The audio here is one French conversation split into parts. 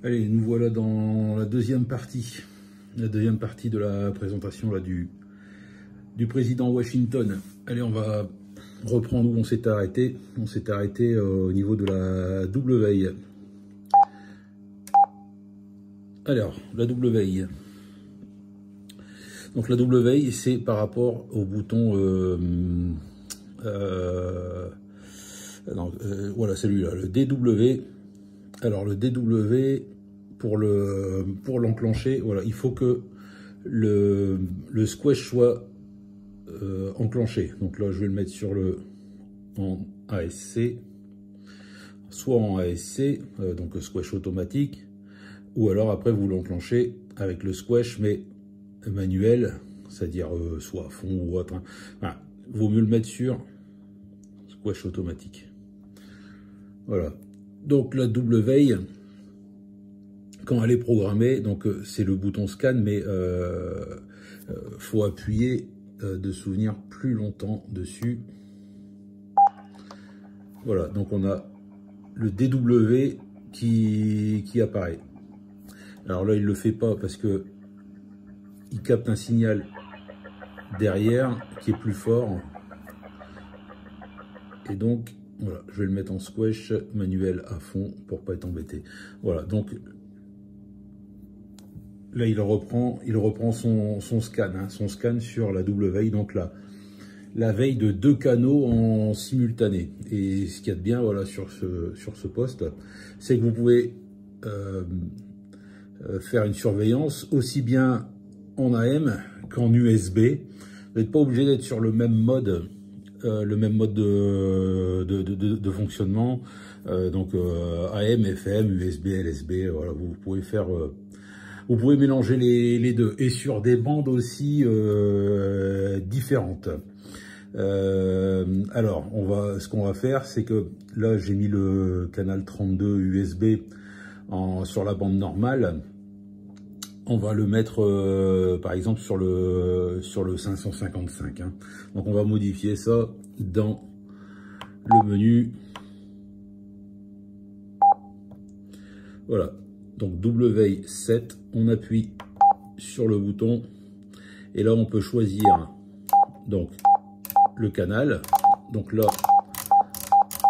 Allez, nous voilà dans la deuxième partie de la présentation là, du président Washington. Allez, on va reprendre où on s'est arrêté. On s'est arrêté au niveau de la double veille. Alors, la double veille. Donc la double veille, c'est par rapport au bouton... voilà, celui-là, le DW. Alors le DW, pour l'enclencher, voilà, il faut que le squash soit enclenché. Donc là, je vais le mettre en ASC, soit en ASC, donc squash automatique, ou alors après vous l'enclenchez avec le squash, mais manuel, c'est-à-dire soit à fond ou autre. Hein. Voilà, vaut mieux le mettre sur squash automatique. Voilà. Donc la double veille, quand elle est programmée, donc c'est le bouton scan, mais faut appuyer de souvenir plus longtemps dessus. Voilà, donc on a le DW qui apparaît. Alors là, il le fait pas parce que il capte un signal derrière qui est plus fort. Et donc, voilà, je vais le mettre en squash manuel à fond pour pas être embêté. Voilà, donc là, il reprend son scan, hein, son scan sur la double veille. Donc là, la veille de 2 canaux en simultané. Et ce qu'il y a de bien, voilà, sur ce poste, c'est que vous pouvez faire une surveillance aussi bien en AM qu'en USB. Vous n'êtes pas obligé d'être sur le même mode de fonctionnement. Donc AM, FM, USB, LSB. Voilà, vous pouvez faire, vous pouvez mélanger les deux et sur des bandes aussi différentes. Alors, ce qu'on va faire, c'est que là, j'ai mis le canal 32 USB sur la bande normale. On va le mettre, par exemple, sur le 555. Hein. Donc, on va modifier ça dans le menu. Voilà. Donc, W7, on appuie sur le bouton. Et là, on peut choisir donc le canal. Donc là,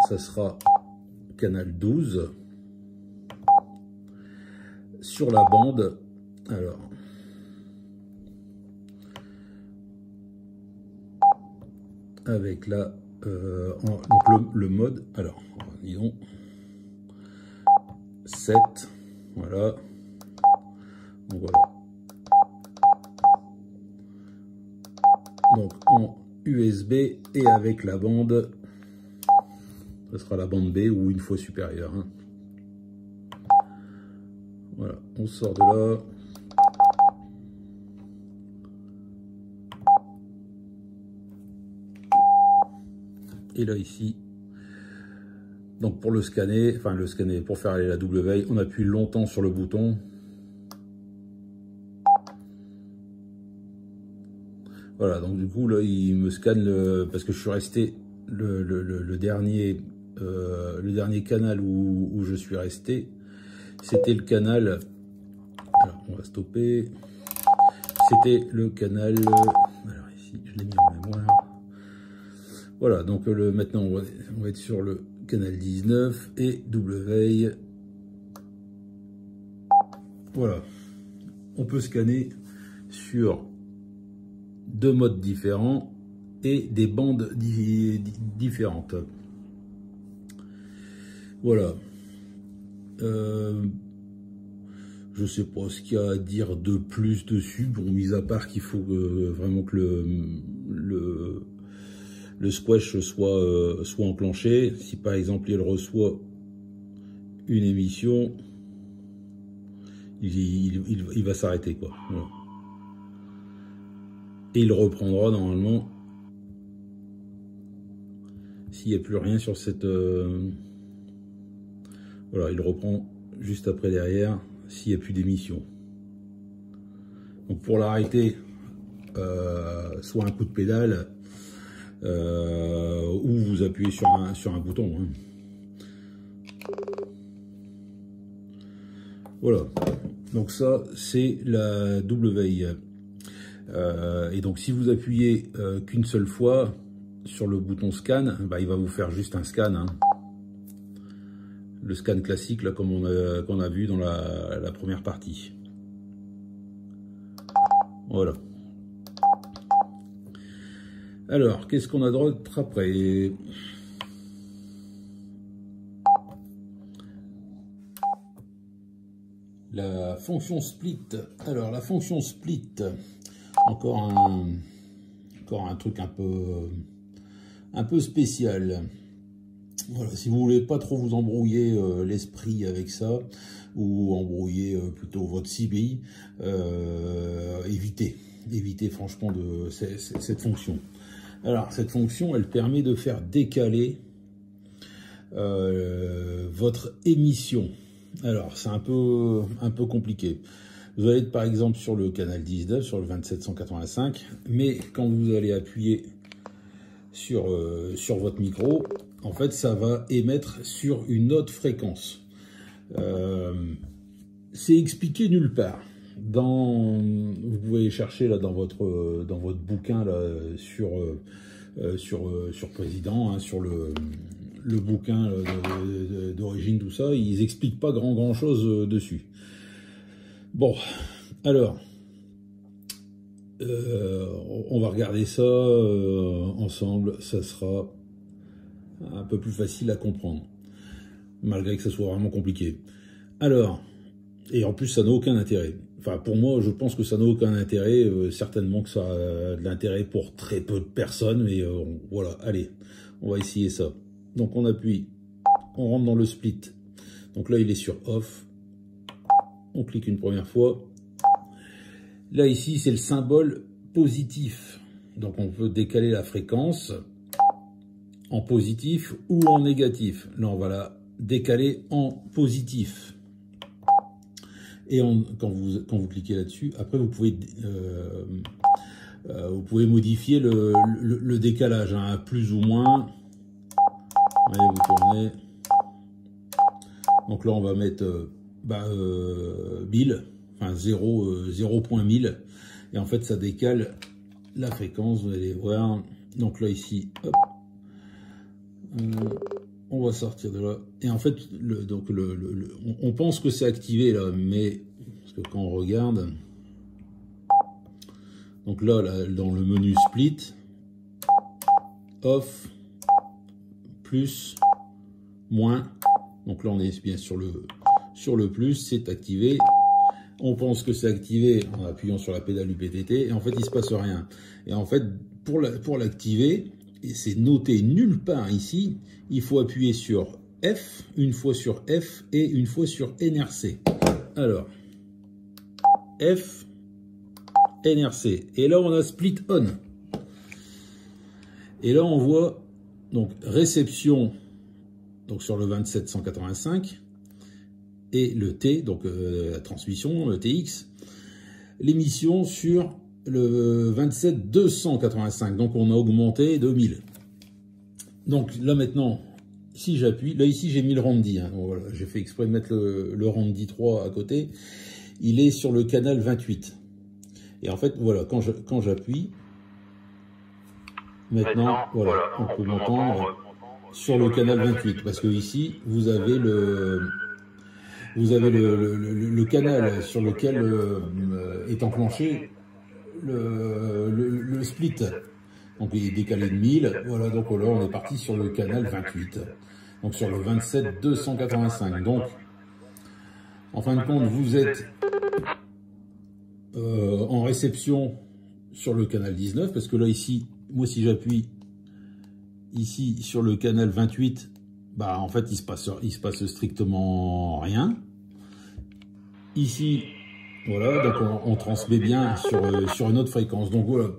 ça sera canal 12. Sur la bande, alors, avec la, donc le mode, alors, disons, 7, voilà, donc voilà. Donc en USB et avec la bande, ce sera la bande B ou une fois supérieure. Hein. Voilà, on sort de là. Et là ici, donc pour le scanner, pour faire aller la double veille, on appuie longtemps sur le bouton. Voilà, donc du coup là il me scanne parce que je suis resté le dernier canal où je suis resté, c'était le canal. Alors on va stopper. C'était le canal. Alors ici je l'ai mis en mémoire. Voilà, donc maintenant on va être sur le canal 19 et double veille. Voilà, on peut scanner sur 2 modes différents et des bandes différentes. Voilà. Je sais pas ce qu'il y a à dire de plus dessus, bon, mis à part qu'il faut vraiment que le squash soit enclenché. Si par exemple il reçoit une émission, il va s'arrêter, quoi. Voilà. Et il reprendra normalement s'il n'y a plus rien sur cette... Voilà, il reprend juste après derrière s'il n'y a plus d'émission. Donc pour l'arrêter, soit un coup de pédale, ou vous appuyez sur un bouton. Hein. Voilà. Donc ça, c'est la WI. Et donc si vous appuyez qu'une seule fois sur le bouton scan, bah, il va vous faire juste un scan. Hein. Le scan classique, là, comme qu'on a vu dans la première partie. Voilà. Alors, qu'est-ce qu'on a d'autre après? La fonction split. Alors, la fonction split, encore un truc un peu spécial. Voilà, si vous voulez pas trop vous embrouiller l'esprit avec ça, ou embrouiller plutôt votre CBI, évitez franchement cette fonction. Alors, cette fonction, elle permet de faire décaler votre émission. Alors, c'est un peu compliqué. Vous allez être par exemple sur le canal 19, sur le 2785, mais quand vous allez appuyer sur votre micro, en fait, ça va émettre sur une autre fréquence. C'est expliqué nulle part. Vous pouvez chercher là dans votre bouquin là sur Président, hein, sur le bouquin d'origine, tout ça, ils expliquent pas grand chose dessus. Bon, alors on va regarder ça ensemble, ça sera un peu plus facile à comprendre, malgré que ça soit vraiment compliqué. Alors, et en plus ça n'a aucun intérêt. Enfin, pour moi, je pense que ça n'a aucun intérêt. Certainement que ça a de l'intérêt pour très peu de personnes, mais voilà, allez, on va essayer ça. Donc on appuie, on rentre dans le split. Donc là, il est sur off. On clique une première fois. Là, ici, c'est le symbole positif. Donc on peut décaler la fréquence en positif ou en négatif. Là, on va la décaler en positif. Et quand vous cliquez là-dessus, après vous pouvez modifier le décalage, hein, plus ou moins. Allez, vous tournez. Donc là, on va mettre 1000, enfin 0.1000. Et en fait, ça décale la fréquence, vous allez voir. Donc là, ici, hop. On va sortir de là. Et en fait, on pense que c'est activé là, mais parce que quand on regarde, donc là, dans le menu split, off, plus, moins. Donc là, on est bien sur le plus, c'est activé. On pense que c'est activé en appuyant sur la pédale du PTT, et en fait, il se passe rien. Et en fait, pour l'activer, et c'est noté nulle part ici, il faut appuyer sur F, une fois sur F et une fois sur NRC. Alors, F, NRC. Et là, on a split on. Et là, on voit donc réception donc sur le 2785 et le T, donc la transmission, le TX, l'émission sur le 27285, donc on a augmenté de 1000. Donc là maintenant, si j'appuie, là ici j'ai mis le Randy, hein, voilà, j'ai fait exprès de mettre le Randy 3 à côté, il est sur le canal 28. Et en fait, voilà, quand j'appuie, maintenant, voilà, on peut m'entendre sur le canal 28, parce que ici, vous avez le canal sur lequel est enclenché le split. Donc il est décalé de 1000, voilà, donc là on est parti sur le canal 28, donc sur le 27285. Donc en fin de compte, vous êtes en réception sur le canal 19, parce que là ici, moi si j'appuie ici sur le canal 28, bah en fait il se passe strictement rien. Ici, voilà, donc on transmet bien sur une autre fréquence. Donc voilà,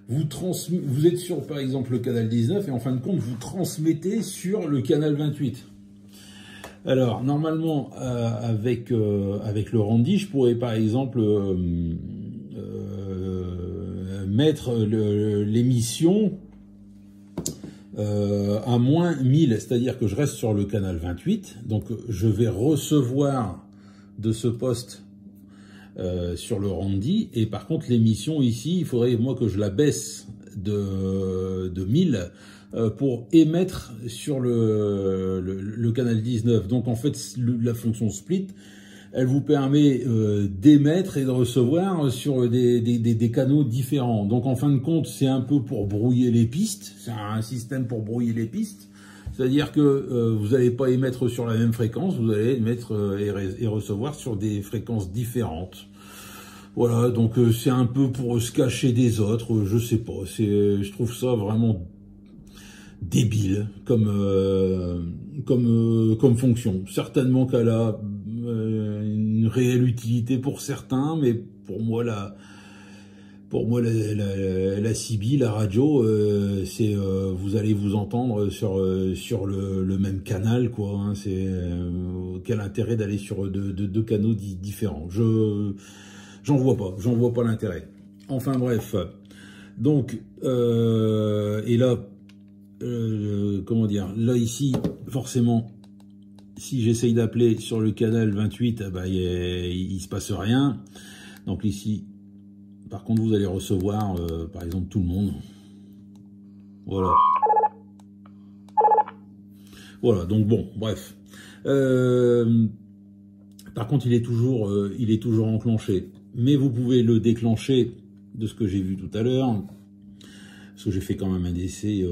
vous êtes sur par exemple le canal 19 et en fin de compte vous transmettez sur le canal 28. Alors normalement avec le Randy, je pourrais par exemple mettre l'émission à moins 1000, c'est-à-dire que je reste sur le canal 28, donc je vais recevoir de ce poste sur le Randy, et par contre l'émission ici, il faudrait moi que je la baisse de 1000 pour émettre sur le canal 19. Donc en fait la fonction split, elle vous permet d'émettre et de recevoir sur des canaux différents. Donc en fin de compte, c'est un peu pour brouiller les pistes, c'est un système pour brouiller les pistes. C'est-à-dire que vous n'allez pas émettre sur la même fréquence, vous allez émettre et recevoir sur des fréquences différentes. Voilà, donc c'est un peu pour se cacher des autres, je sais pas. Je trouve ça vraiment débile comme fonction. Certainement qu'elle a une réelle utilité pour certains, mais pour moi la CB, la radio, c'est vous allez vous entendre sur le même canal, quoi. Hein, c'est quel intérêt d'aller sur deux canaux différents. J'en vois pas l'intérêt. Enfin bref, donc et là, comment dire, là ici, forcément, si j'essaye d'appeler sur le canal 28, bah, il se passe rien. Donc ici. Par contre, vous allez recevoir, par exemple, tout le monde. Voilà. Voilà, donc bon, bref. Par contre, il est toujours enclenché. Mais vous pouvez le déclencher de ce que j'ai vu tout à l'heure. Parce que j'ai fait quand même un essai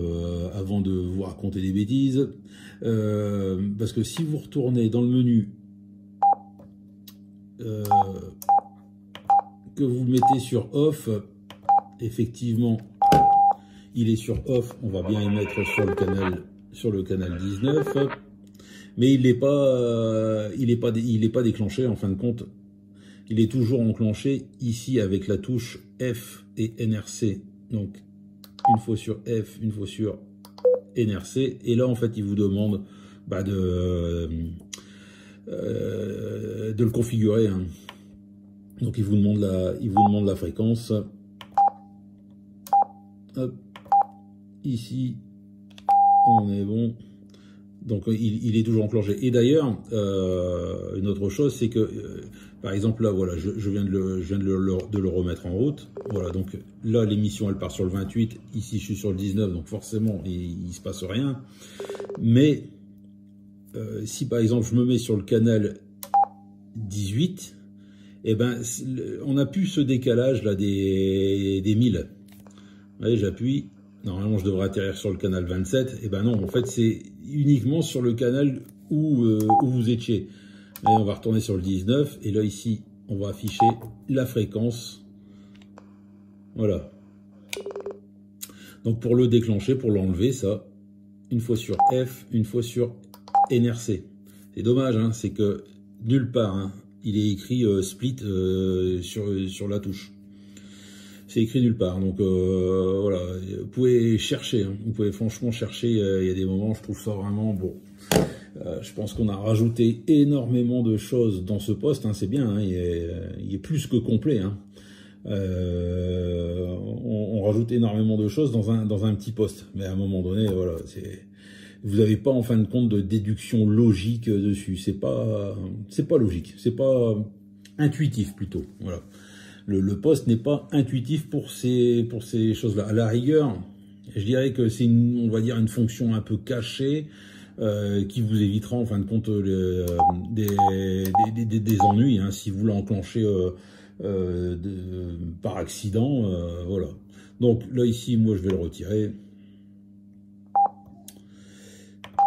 avant de vous raconter des bêtises. Parce que si vous retournez dans le menu... que vous mettez sur off, effectivement, il est sur off, on va bien y mettre sur le canal 19, mais il n'est pas déclenché en fin de compte. Il est toujours enclenché ici avec la touche F et NRC. Donc une fois sur F, une fois sur NRC, et là en fait il vous demande bah, de le configurer. Hein. Donc il vous demande la fréquence. Hop. Ici, on est bon. Donc il est toujours enclenché. Et d'ailleurs, une autre chose, c'est que par exemple là, voilà, je viens de le remettre en route. Voilà, donc là l'émission elle part sur le 28. Ici je suis sur le 19, donc forcément il se passe rien. Mais si par exemple je me mets sur le canal 18. Eh ben, on a plus ce décalage là des 1000. Vous voyez, j'appuie. Normalement, je devrais atterrir sur le canal 27. Eh ben non, en fait, c'est uniquement sur le canal où vous étiez. Et on va retourner sur le 19. Et là, ici, on va afficher la fréquence. Voilà. Donc, pour le déclencher, pour l'enlever, ça, une fois sur F, une fois sur NRC. C'est dommage, hein, c'est que nulle part, hein, il est écrit split sur la touche. C'est écrit nulle part. Donc voilà, vous pouvez chercher. Hein. Vous pouvez franchement chercher. Il y a des moments, je trouve ça vraiment bon. Je pense qu'on a rajouté énormément de choses dans ce poste. Hein. C'est bien. Hein. Il est plus que complet. Hein. On rajoute énormément de choses dans un petit poste. Mais à un moment donné, voilà, vous n'avez pas en fin de compte de déduction logique dessus. C'est pas logique. C'est pas intuitif plutôt. Voilà. Le poste n'est pas intuitif pour ces choses-là. À la rigueur, je dirais que c'est on va dire une fonction un peu cachée qui vous évitera en fin de compte des ennuis hein, si vous l'enclenchez par accident. Voilà. Donc là ici, moi je vais le retirer.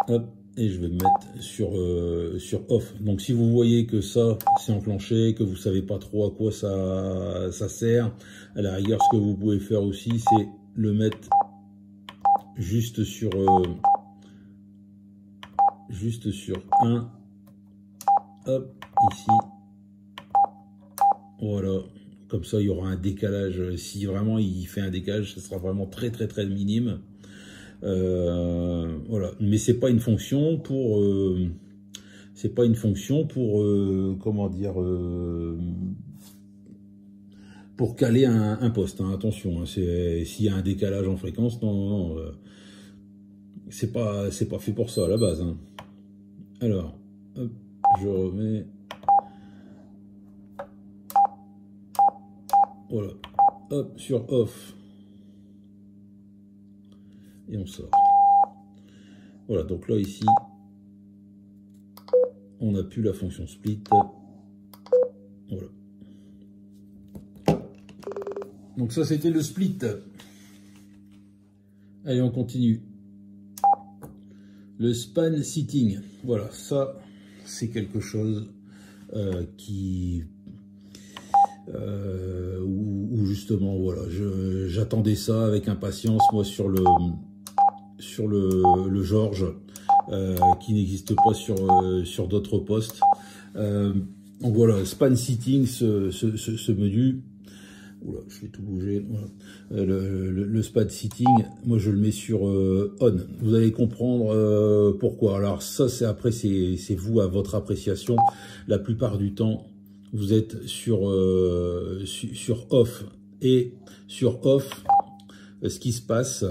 Hop, et je vais me mettre sur off. Donc si vous voyez que ça c'est enclenché, que vous savez pas trop à quoi ça sert, à la rigueur ce que vous pouvez faire aussi c'est le mettre juste sur 1. Hop, ici. Voilà. Comme ça il y aura un décalage. Si vraiment il fait un décalage, ce sera vraiment très très très minime. Voilà, mais c'est pas une fonction pour comment dire pour caler un poste. Hein, attention, hein, s'il y a un décalage en fréquence, non, c'est pas fait pour ça à la base. Hein. Alors, hop, je remets. voilà, hop, sur off, et on sort. Voilà, donc là ici, on n'a plus la fonction split. Voilà. Donc ça c'était le split. Allez, on continue. Le span sitting, voilà, ça c'est quelque chose où justement voilà, j'attendais ça avec impatience moi sur le George qui n'existe pas sur d'autres postes. Donc voilà, span sitting, ce menu. Oula, je vais tout bouger. Voilà. Le span sitting, moi je le mets sur on. Vous allez comprendre pourquoi. Alors ça, c'est vous à votre appréciation. La plupart du temps, vous êtes sur off. Et sur off, ce qui se passe,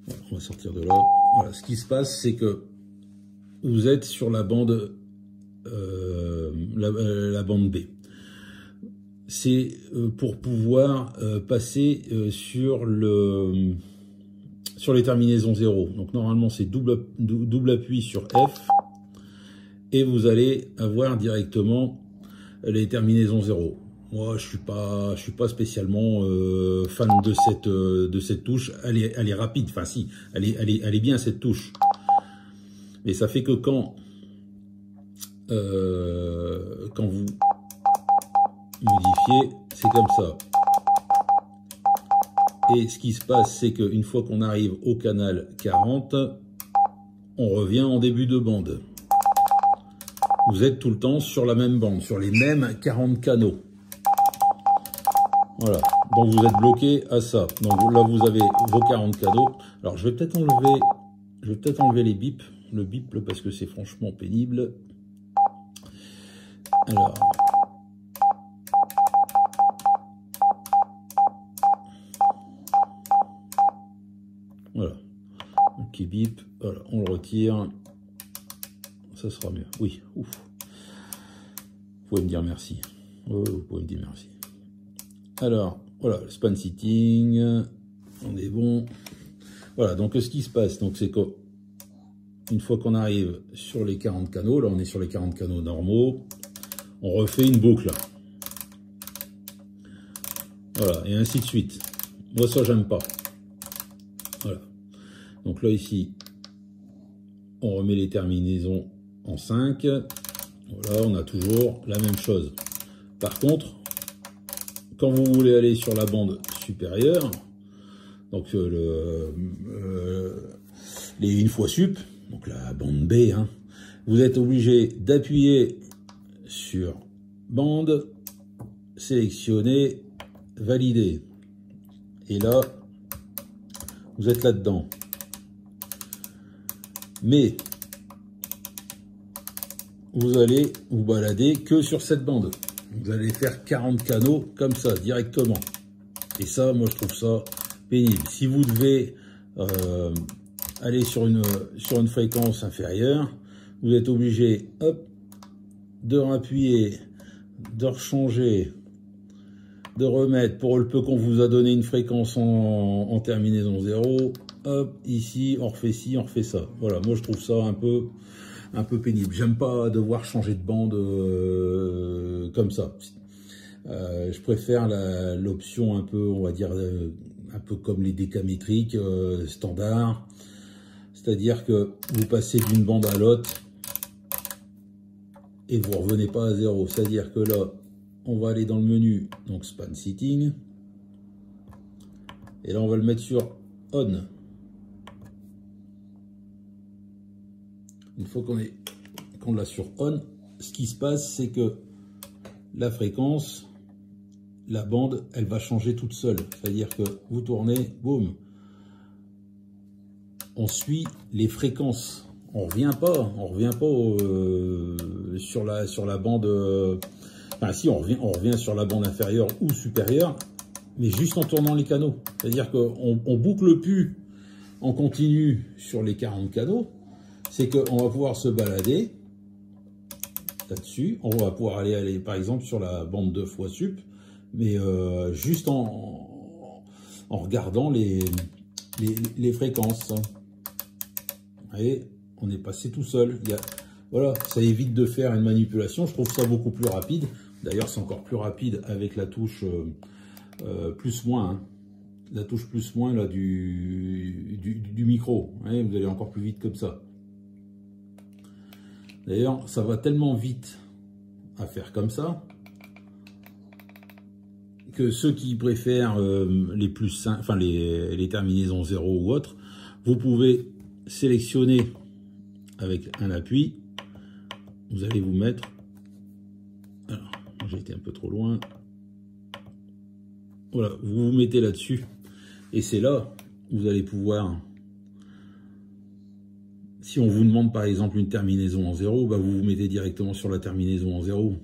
voilà, on va sortir de là. Voilà, ce qui se passe, c'est que vous êtes sur la bande la bande B. C'est pour pouvoir passer sur les terminaisons 0. Donc normalement c'est double appui sur F et vous allez avoir directement les terminaisons 0. Moi je suis pas spécialement fan de cette touche. Elle est rapide, enfin si, elle est bien cette touche. Mais ça fait que quand vous modifiez, c'est comme ça. Et ce qui se passe, c'est qu'une fois qu'on arrive au canal 40, on revient en début de bande. Vous êtes tout le temps sur la même bande, sur les mêmes 40 canaux. Voilà, donc vous êtes bloqué à ça. Donc là, vous avez vos 40 canaux. Alors, je vais peut-être enlever les bips, le bip, parce que c'est franchement pénible. Alors... Voilà, ok, bip, voilà, on le retire, ça sera mieux. Oui, ouf. Vous pouvez me dire merci. Oh, vous pouvez me dire merci. Alors, voilà, le span sitting, on est bon. Voilà, donc ce qui se passe, donc c'est qu'une fois qu'on arrive sur les 40 canaux, là on est sur les 40 canaux normaux, on refait une boucle. Voilà, et ainsi de suite. Moi ça j'aime pas. Voilà. Donc là, ici, on remet les terminaisons en 5. Voilà, on a toujours la même chose. Par contre, quand vous voulez aller sur la bande supérieure, donc les une fois sup, donc la bande B, hein, vous êtes obligé d'appuyer sur bande, sélectionner, valider. Et là, vous êtes là-dedans. Mais vous allez vous balader que sur cette bande. Vous allez faire 40 canaux comme ça, directement. Et ça, moi, je trouve ça pénible. Si vous devez aller sur une fréquence inférieure, vous êtes obligé, hop, de rappuyer, de rechanger, de remettre, pour le peu qu'on vous a donné une fréquence en terminaison 0, hop, ici, on refait ci, on refait ça. Voilà, moi je trouve ça un peu pénible. J'aime pas devoir changer de bande comme ça. Je préfère l'option un peu, on va dire, un peu comme les décamétriques standard. C'est-à-dire que vous passez d'une bande à l'autre et vous revenez pas à 0. C'est-à-dire que là, on va aller dans le menu, donc span sitting. Et là, on va le mettre sur on. Une fois qu'on l'a sur on, ce qui se passe, c'est que la fréquence, la bande, elle va changer toute seule. C'est-à-dire que vous tournez, boum, on suit les fréquences. On revient pas sur la bande. Enfin, si, on revient sur la bande inférieure ou supérieure, mais juste en tournant les canaux. C'est-à-dire qu'on boucle plus en continu sur les 40 canaux. C'est qu'on va pouvoir se balader là-dessus. On va pouvoir aller par exemple sur la bande 2 fois sup, mais juste en regardant les fréquences. Vous voyez, on est passé tout seul. Voilà, ça évite de faire une manipulation. Je trouve ça beaucoup plus rapide. D'ailleurs, c'est encore plus rapide avec la touche plus-moins. Hein. La touche plus-moins là du micro. Vous voyez, vous allez encore plus vite comme ça. D'ailleurs, ça va tellement vite à faire comme ça que ceux qui préfèrent les plus simples, enfin les terminaisons 0 ou autres, vous pouvez sélectionner avec un appui. Vous allez vous mettre. Alors, j'ai été un peu trop loin. Voilà, vous vous mettez là-dessus. Et c'est là où vous allez pouvoir. Si on vous demande par exemple une terminaison en 0, bah vous vous mettez directement sur la terminaison en 0.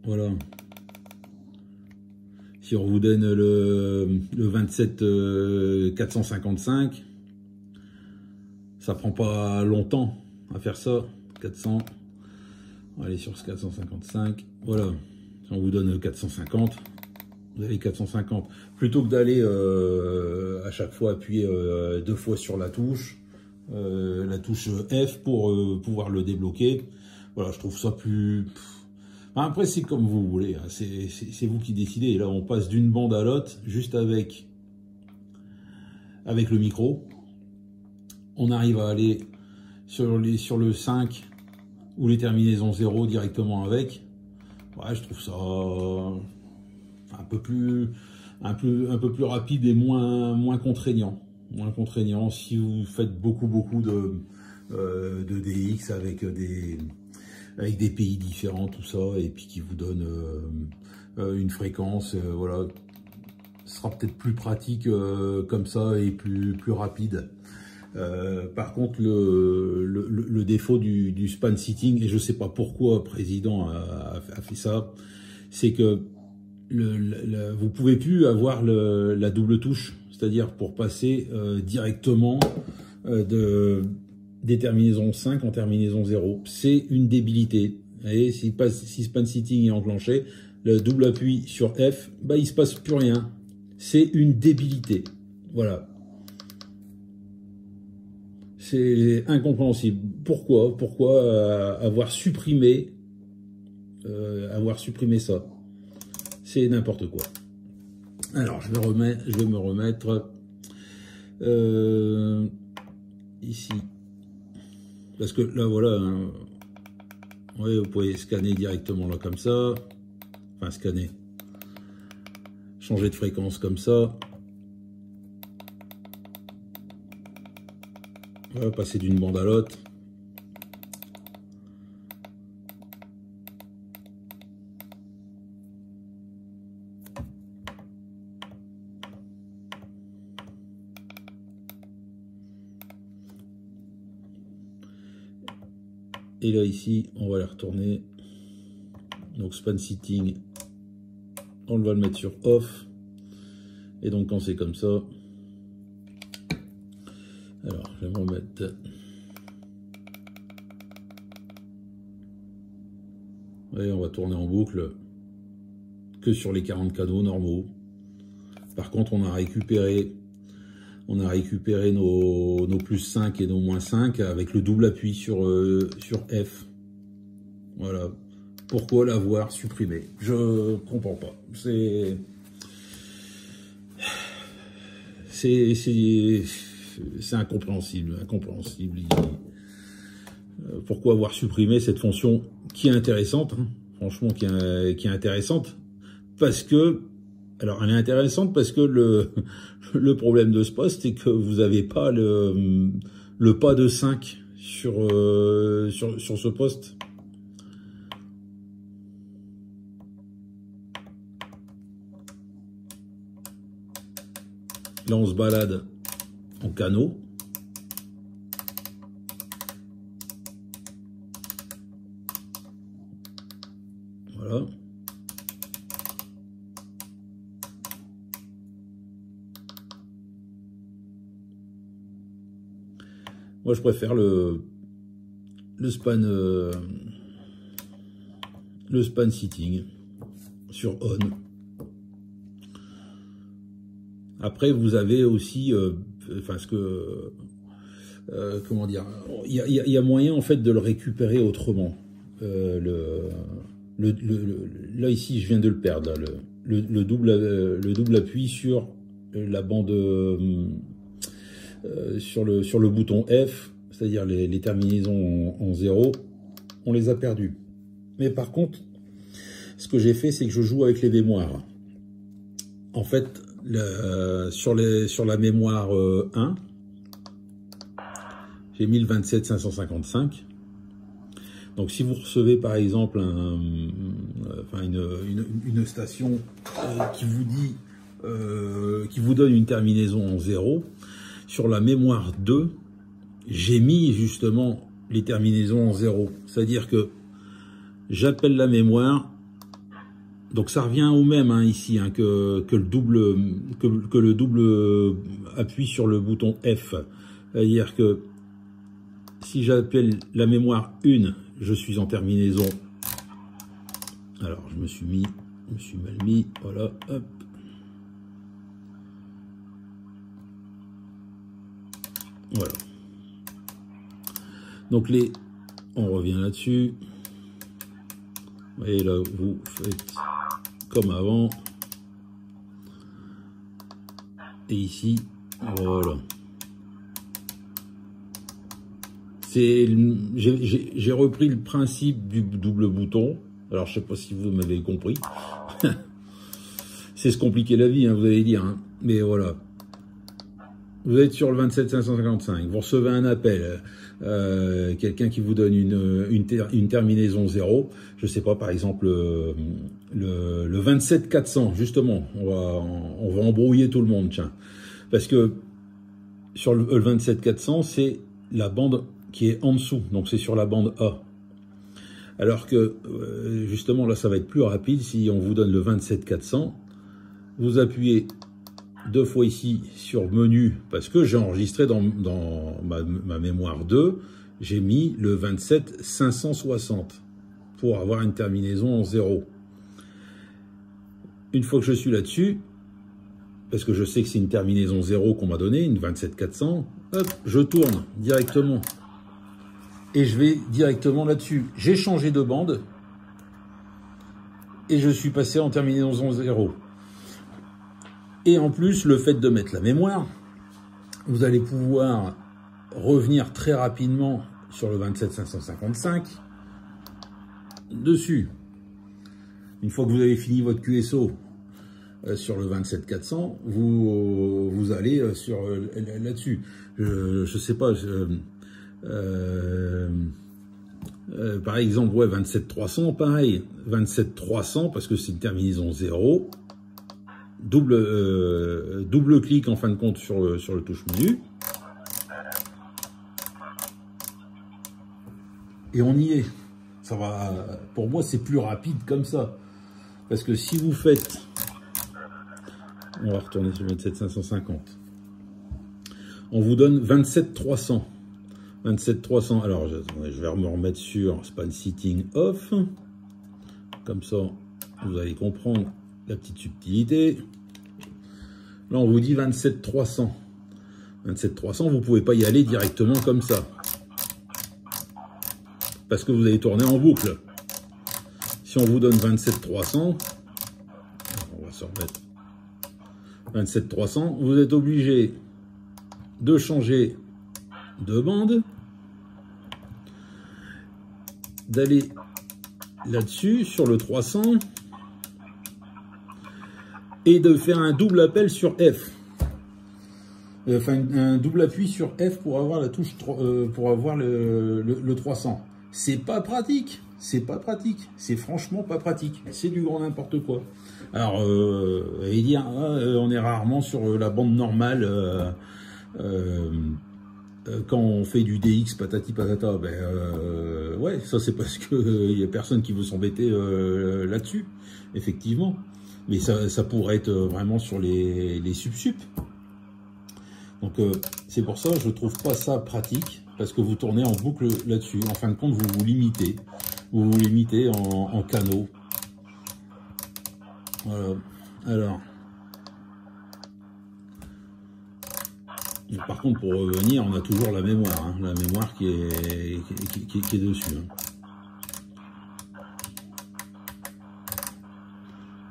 Voilà. Si on vous donne le 27 455, ça prend pas longtemps à faire ça. 400. On va aller sur ce 455. Voilà. Si on vous donne 450. Vous avez 450. Plutôt que d'aller à chaque fois appuyer 2 fois sur la touche F pour pouvoir le débloquer. Voilà, je trouve ça plus... Après, c'est comme vous voulez. Hein. C'est vous qui décidez. Et là, on passe d'une bande à l'autre juste avec le micro. On arrive à aller sur le 5 ou les terminaisons 0 directement avec. Ouais, je trouve ça... un peu plus rapide et moins contraignant. Moins contraignant si vous faites beaucoup de DX avec des pays différents, tout ça, et puis qui vous donne une fréquence, voilà. Ce sera peut-être plus pratique comme ça et plus rapide. Par contre, le défaut du span sitting, et je sais pas pourquoi le président a fait ça, c'est que vous pouvez plus avoir la double touche, c'est-à-dire pour passer directement des terminaisons 5 en terminaison 0. C'est une débilité. Et si span sitting est enclenché, le double appui sur F, bah, il se passe plus rien. C'est une débilité. Voilà. C'est incompréhensible. Pourquoi avoir supprimé ça? C'est n'importe quoi. Alors, je vais me remettre ici. Parce que là, voilà. Hein, ouais, vous pouvez scanner directement là, comme ça. Enfin, scanner. Changer de fréquence comme ça. Voilà, passer d'une bande à l'autre. Et là, ici, on va les retourner. Donc, span sitting, on va le mettre sur off. Et donc, quand c'est comme ça, alors, je vais me remettre. Et on va tourner en boucle que sur les 40 canaux normaux. Par contre, on a récupéré nos plus 5 et nos moins 5 avec le double appui sur F. Voilà. Pourquoi l'avoir supprimé? Je comprends pas. C'est incompréhensible. Pourquoi avoir supprimé cette fonction qui est intéressante, hein, franchement, qui est intéressante, parce que... Alors, elle est intéressante parce que le problème de ce poste, c'est que vous n'avez pas le pas de 5 sur ce poste. Là, on se balade en canot. Voilà. Moi, je préfère le span sitting sur on. Après, vous avez aussi, comment dire, il y a moyen en fait de le récupérer autrement. Là ici, je viens de le perdre. Là, le double appui sur la bande, sur le bouton F, c'est-à-dire les terminaisons en 0, on les a perdus. Mais par contre, ce que j'ai fait, c'est que je joue avec les mémoires. En fait, sur la mémoire 1, j'ai mis le 27555. Donc si vous recevez par exemple une station qui vous dit, qui vous donne une terminaison en 0, sur la mémoire 2, j'ai mis justement les terminaisons en 0. C'est-à-dire que j'appelle la mémoire, donc ça revient au même hein, ici hein, que le double appui sur le bouton F. C'est-à-dire que si j'appelle la mémoire 1, je suis en terminaison. Alors je me suis mal mis, voilà, hop. Voilà. Donc on revient là-dessus. Et là, vous faites comme avant. Et ici, voilà. J'ai repris le principe du double bouton. Alors, je sais pas si vous m'avez compris. C'est se compliquer la vie, hein, vous allez dire. Hein. Mais voilà. Vous êtes sur le 27555. Vous recevez un appel. Quelqu'un qui vous donne une terminaison 0. Je sais pas, par exemple, le 27400, justement. On va embrouiller tout le monde, tiens. Parce que sur le 27400, c'est la bande qui est en dessous, donc c'est sur la bande A. Alors que, justement, là, ça va être plus rapide si on vous donne le 27400. Vous appuyez 2 fois ici sur menu, parce que j'ai enregistré dans ma mémoire 2, j'ai mis le 27560 pour avoir une terminaison en 0. Une fois que je suis là-dessus, parce que je sais que c'est une terminaison 0 qu'on m'a donné, une 27400, hop, je tourne directement. Et je vais directement là-dessus. J'ai changé de bande et je suis passé en terminaison 0. Et en plus, le fait de mettre la mémoire, vous allez pouvoir revenir très rapidement sur le 27555 dessus. Une fois que vous avez fini votre QSO sur le 27400, vous allez sur là-dessus. Je sais pas. Par exemple, ouais, 27300, pareil. 27300 parce que c'est une terminaison 0. Double clic en fin de compte sur le touche menu. Et on y est. Ça va, pour moi, c'est plus rapide comme ça. Parce que si vous faites... On va retourner sur 27550. On vous donne 27300. 27300. Alors, je vais me remettre sur Span Sitting Off. Comme ça, vous allez comprendre la petite subtilité. Là, on vous dit 27300. 27300, vous ne pouvez pas y aller directement comme ça. Parce que vous allez tourner en boucle. Si on vous donne 27300, on va se remettre 27300, vous êtes obligé de changer de bande, d'aller là-dessus, sur le 300, et de faire un double appel sur F. Enfin, un double appui sur F pour avoir la touche, pour avoir le 300. C'est pas pratique. C'est pas pratique. C'est franchement pas pratique. C'est du grand n'importe quoi. Alors, et dire, on est rarement sur la bande normale quand on fait du DX patati patata. Ben, ouais, ça c'est parce que y a personne qui veut s'embêter là-dessus, effectivement. Mais ça pourrait être vraiment sur les sub-sup. Donc c'est pour ça que je trouve pas ça pratique. parce que vous tournez en boucle là-dessus. En fin de compte, vous vous limitez. Vous vous limitez en canaux. Voilà. Alors. Par contre, pour revenir, on a toujours la mémoire. Hein, la mémoire qui est dessus. Hein.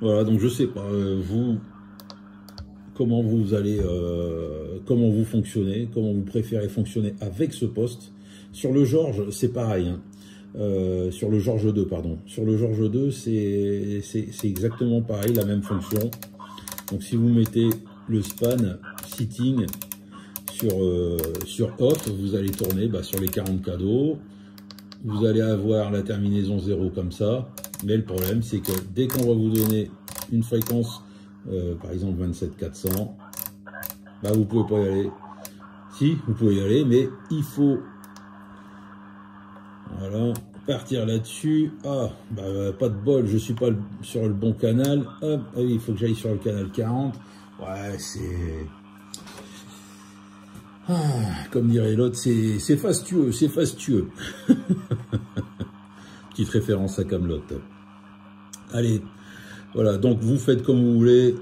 Voilà, donc je sais pas, vous, comment vous allez, comment vous fonctionnez, comment vous préférez fonctionner avec ce poste. Sur le George, c'est pareil. Hein. Sur le George 2, pardon. Sur le George 2, c'est exactement pareil, la même fonction. Donc si vous mettez le span sitting sur off, vous allez tourner sur les 40 cadeaux. Vous allez avoir la terminaison 0 comme ça. Mais le problème, c'est que dès qu'on va vous donner une fréquence, par exemple 27400, vous pouvez pas y aller. Si, vous pouvez y aller, mais il faut partir là-dessus. Ah, pas de bol, je suis pas sur le bon canal. Hop, oui, il faut que j'aille sur le canal 40. Ouais, c'est... comme dirait l'autre, c'est fastueux, c'est fastueux. Petite référence à Kaamelott. Allez, voilà, donc vous faites comme vous voulez,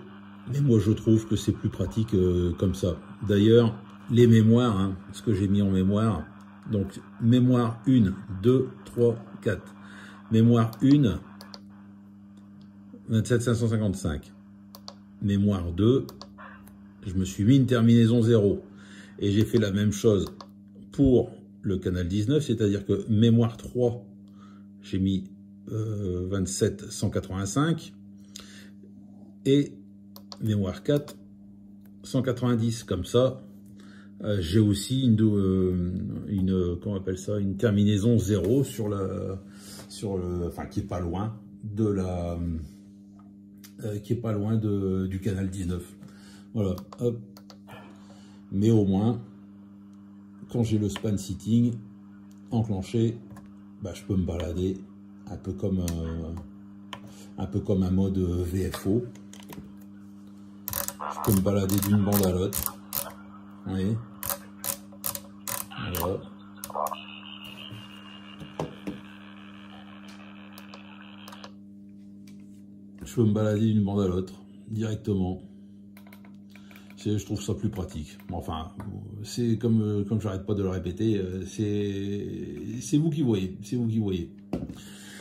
mais moi je trouve que c'est plus pratique comme ça. D'ailleurs, les mémoires, hein, ce que j'ai mis en mémoire, donc mémoire 1, 2, 3, 4. Mémoire 1, 27555. Mémoire 2, je me suis mis une terminaison 0. Et j'ai fait la même chose pour le canal 19, c'est-à-dire que mémoire 3, j'ai mis 27185 et mémoire 4, 190. Comme ça, j'ai aussi comment on appelle ça, une terminaison 0 enfin qui est pas loin de la, du canal 19. Voilà. Hop. Mais au moins, quand j'ai le span sitting enclenché, je peux me balader un peu comme un mode VFO. Je peux me balader d'une bande à l'autre. Vous voyez ? Voilà. Je peux me balader d'une bande à l'autre directement. Je trouve ça plus pratique. Enfin, c'est comme j'arrête pas de le répéter, c'est vous qui voyez, c'est vous qui voyez.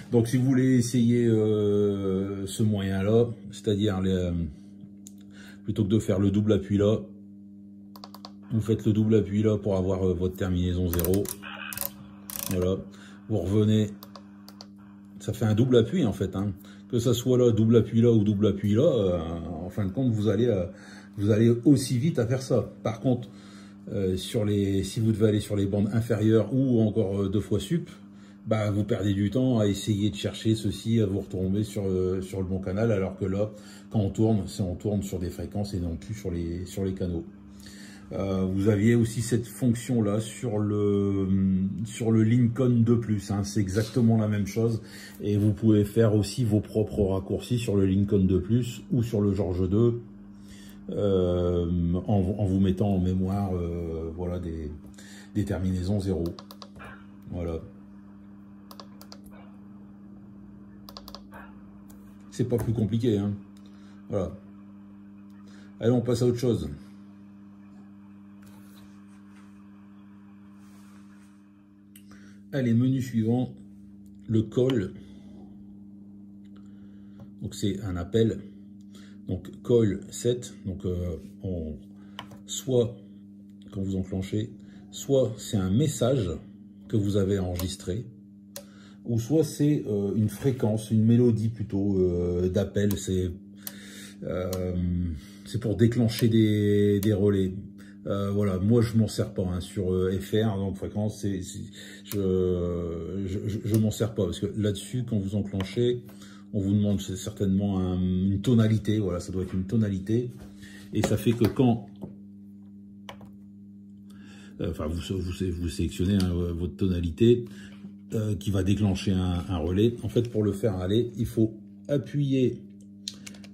Donc si vous voulez essayer ce moyen-là, c'est-à-dire plutôt que de faire le double appui là, vous faites le double appui là pour avoir votre terminaison 0. Voilà, vous revenez, ça fait un double appui en fait, hein. Que ça soit là, double appui là ou double appui là, en fin de compte, vous allez aussi vite à faire ça. Par contre, si vous devez aller sur les bandes inférieures ou encore 2 fois sup, vous perdez du temps à essayer de chercher ceci, à vous retomber sur le bon canal, alors que là, quand on tourne sur des fréquences et non plus sur les canaux. Vous aviez aussi cette fonction-là sur le Lincoln 2+, hein, c'est exactement la même chose. Et vous pouvez faire aussi vos propres raccourcis sur le Lincoln 2+, ou sur le George 2, en vous mettant en mémoire voilà, des terminaisons 0. Voilà. C'est pas plus compliqué, hein. Voilà. Allez, on passe à autre chose. Allez, menu suivant, le call. Donc c'est un appel. Donc call 7. Donc soit quand vous enclenchez, soit c'est un message que vous avez enregistré, ou soit c'est une fréquence, une mélodie plutôt d'appel. C'est pour déclencher des relais. Voilà, moi je m'en sers pas hein, sur FR, donc fréquence, je m'en sers pas, parce que là-dessus, quand vous enclenchez, on vous demande certainement une tonalité, voilà, ça doit être une tonalité, et ça fait que quand, enfin vous sélectionnez hein, votre tonalité qui va déclencher un relais. En fait, pour le faire aller, il faut appuyer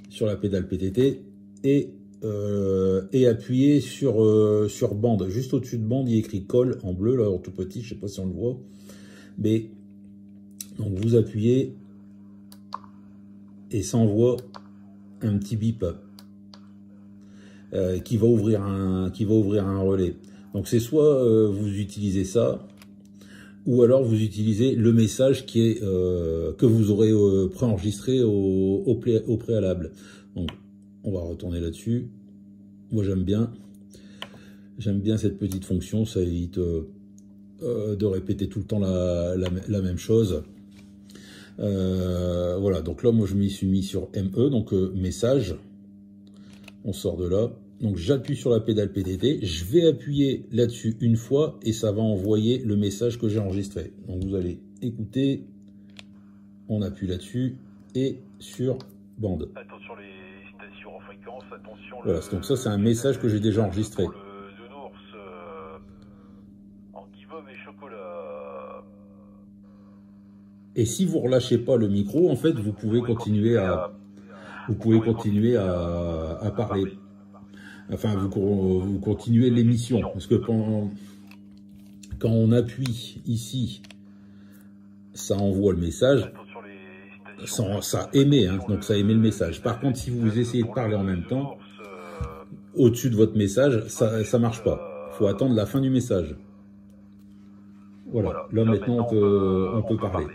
sur la pédale PTT et et appuyez sur bande. Juste au-dessus de bande, il y a écrit call en bleu, là, en tout petit, je sais pas si on le voit. Mais, donc vous appuyez et ça envoie un petit bip qui va ouvrir un relais. Donc c'est soit vous utilisez ça, ou alors vous utilisez le message qui est que vous aurez préenregistré au préalable. Donc on va retourner là-dessus. Moi j'aime bien cette petite fonction, ça évite de répéter tout le temps la même chose. Voilà, donc là moi je m'y suis mis sur ME, donc message. On sort de là. Donc j'appuie sur la pédale PTT, je vais appuyer là-dessus une fois et ça va envoyer le message que j'ai enregistré. Donc vous allez écouter, on appuie là-dessus et sur bande. Attention les stations en fréquence, attention. Voilà, donc ça c'est un message que j'ai déjà enregistré. Le nounours en guimauve et chocolat. Et si vous relâchez pas le micro, en fait, vous pouvez continuer à parler. Enfin, vous continuez l'émission. Parce que quand on appuie ici, ça envoie le message. Ça émet, hein, donc ça émet le message. Par contre, si vous essayez de parler en même temps, au-dessus de votre message, ça marche pas. Il faut attendre la fin du message. Voilà, là maintenant on peut parler.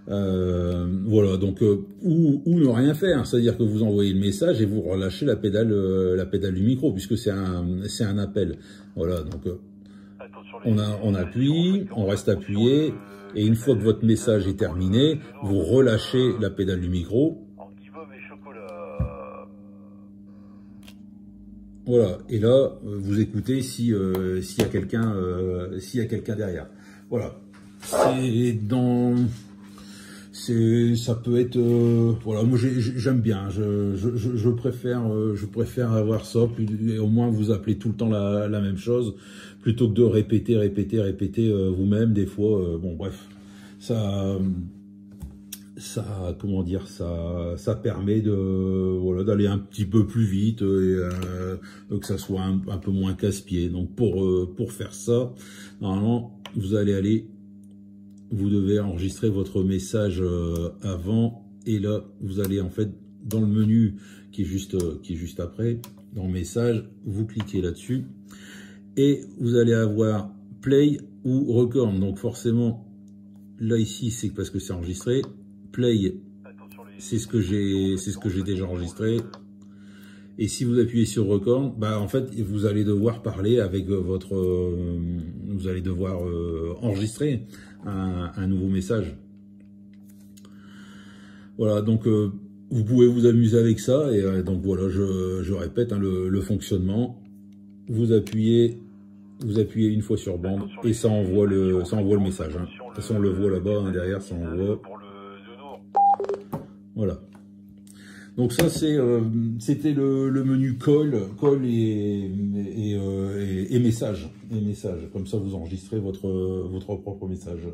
Voilà, donc ou ne rien faire, c'est-à-dire que vous envoyez le message et vous relâchez la pédale du micro puisque c'est un appel. Voilà, donc on appuie, on reste appuyé et une fois que votre message est terminé, vous relâchez la pédale du micro. Voilà, et là vous écoutez s'il y a quelqu'un derrière. Voilà, ça peut être voilà, moi j'aime bien, je préfère avoir ça, et au moins vous appelez tout le temps la même chose plutôt que de répéter vous-même des fois. Bon bref, ça comment dire, ça permet de d'aller un petit peu plus vite et que ça soit un peu moins casse-pied. Donc pour faire ça, normalement vous devez enregistrer votre message avant, et là vous allez en fait dans le menu qui est juste après, dans message, vous cliquez là-dessus et vous allez avoir play ou record. Donc forcément là ici c'est parce que c'est enregistré, play c'est ce que j'ai déjà enregistré, et si vous appuyez sur record, bah en fait vous allez devoir parler avec votre vous allez devoir enregistrer un nouveau message. Voilà, donc vous pouvez vous amuser avec ça, et donc voilà, je répète hein, le fonctionnement. Vous appuyez une fois sur bande et ça envoie le message. Hein. De toute façon on le voit là-bas, hein, derrière ça envoie. Voilà. Donc ça c'était le menu call et message. Comme ça vous enregistrez votre propre message.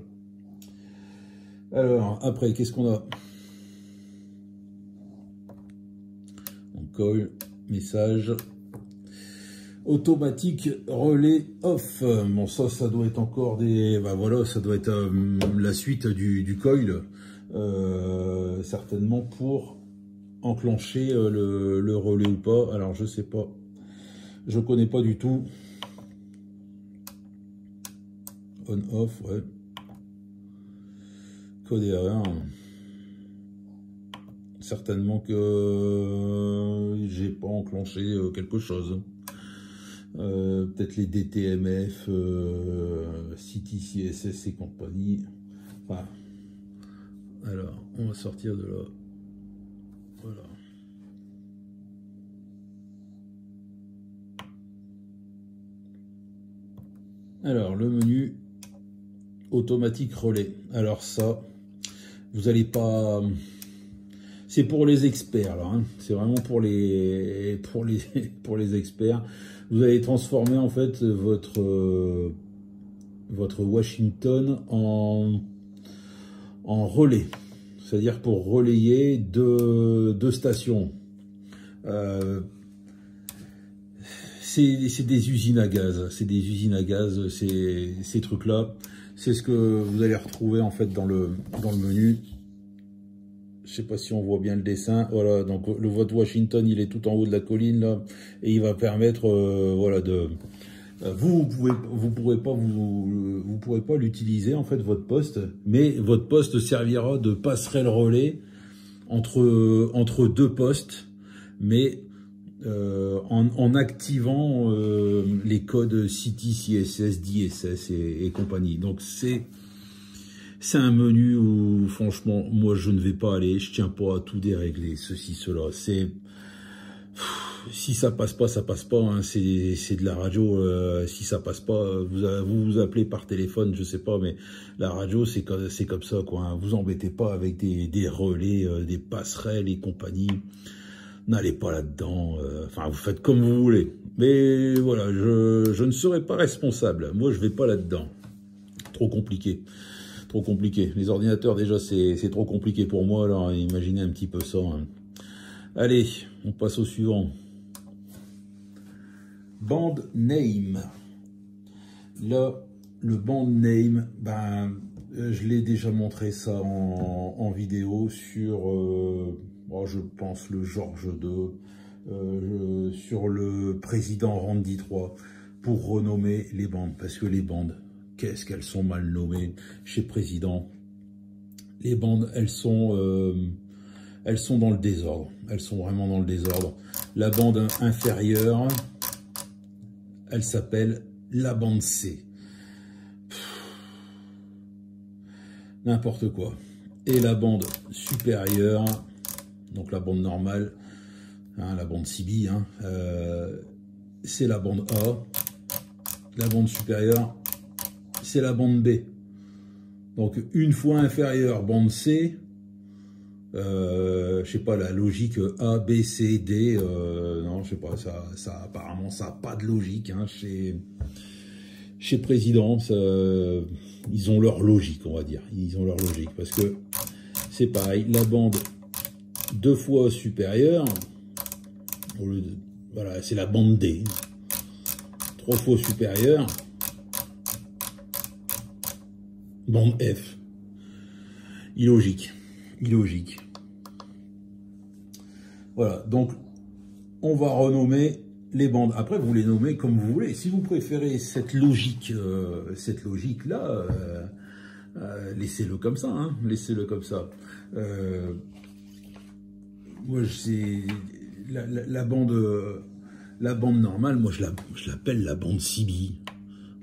Alors après qu'est-ce qu'on a? Donc call, message, automatique relais off. Bon ça doit être encore voilà, ça doit être la suite du call, certainement pour enclencher le relais ou pas. Alors je sais pas, je connais pas du tout. On off, ouais. Code erreur. Certainement que j'ai pas enclenché quelque chose. Peut-être les DTMF, City CSS et compagnie. Enfin, alors on va sortir de là. Voilà. Alors le menu automatique relais. Alors ça, vous n'allez pas. C'est pour les experts là. Hein. C'est vraiment pour les experts. Vous allez transformer en fait votre Washington en relais. C'est-à-dire pour relayer deux stations. c'est des usines à gaz. C'est des usines à gaz, ces trucs-là. C'est ce que vous allez retrouver en fait dans le menu. Je sais pas si on voit bien le dessin. Voilà, donc le vote Washington, il est tout en haut de la colline là, et il va permettre, voilà, de vous pourrez pas l'utiliser en fait votre poste, mais votre poste servira de passerelle relais entre deux postes, mais en activant les codes City, CSS, DSS et compagnie. Donc c'est un menu où, franchement, moi, je ne vais pas aller. Je tiens pas à tout dérégler, ceci, cela. Si ça passe pas, ça passe pas. Hein. C'est de la radio. Si ça passe pas, vous appelez par téléphone, je sais pas, mais la radio, c'est comme ça, quoi. Hein. Vous embêtez pas avec des relais, des passerelles et compagnie. N'allez pas là-dedans. Enfin, vous faites comme vous voulez. Mais voilà, je ne serai pas responsable. Moi, je vais pas là-dedans. Trop compliqué. Trop compliqué. Les ordinateurs, déjà, c'est trop compliqué pour moi. Alors, imaginez un petit peu ça. Hein. Allez, on passe au suivant. Band name. Là, le band name, ben, je l'ai déjà montré ça en vidéo sur, je pense, le George 2, sur le président Randy 3, pour renommer les bandes. Parce que les bandes, qu'est-ce qu'elles sont mal nommées chez Président. Les bandes, elles sont dans le désordre. Elles sont vraiment dans le désordre. La bande inférieure, elle s'appelle la bande C. N'importe quoi. Et la bande supérieure, donc la bande normale, hein, la bande CB, hein, c'est la bande A. La bande supérieure, c'est la bande B. Donc une fois inférieure, bande C, je sais pas, la logique A, B, C, D, non, je sais pas, ça apparemment ça n'a pas de logique, hein, chez Président, ils ont leur logique, on va dire, ils ont leur logique, parce que c'est pareil, la bande 2 fois supérieure, voilà, c'est la bande D, 3 fois supérieure, bande F, illogique. Illogique. Voilà, donc on va renommer les bandes. Après, vous les nommez comme vous voulez. Si vous préférez cette logique, là, laissez-le comme ça. Hein, laissez-le comme ça. Moi, c'est la bande normale. Moi, je l'appelle la bande CB.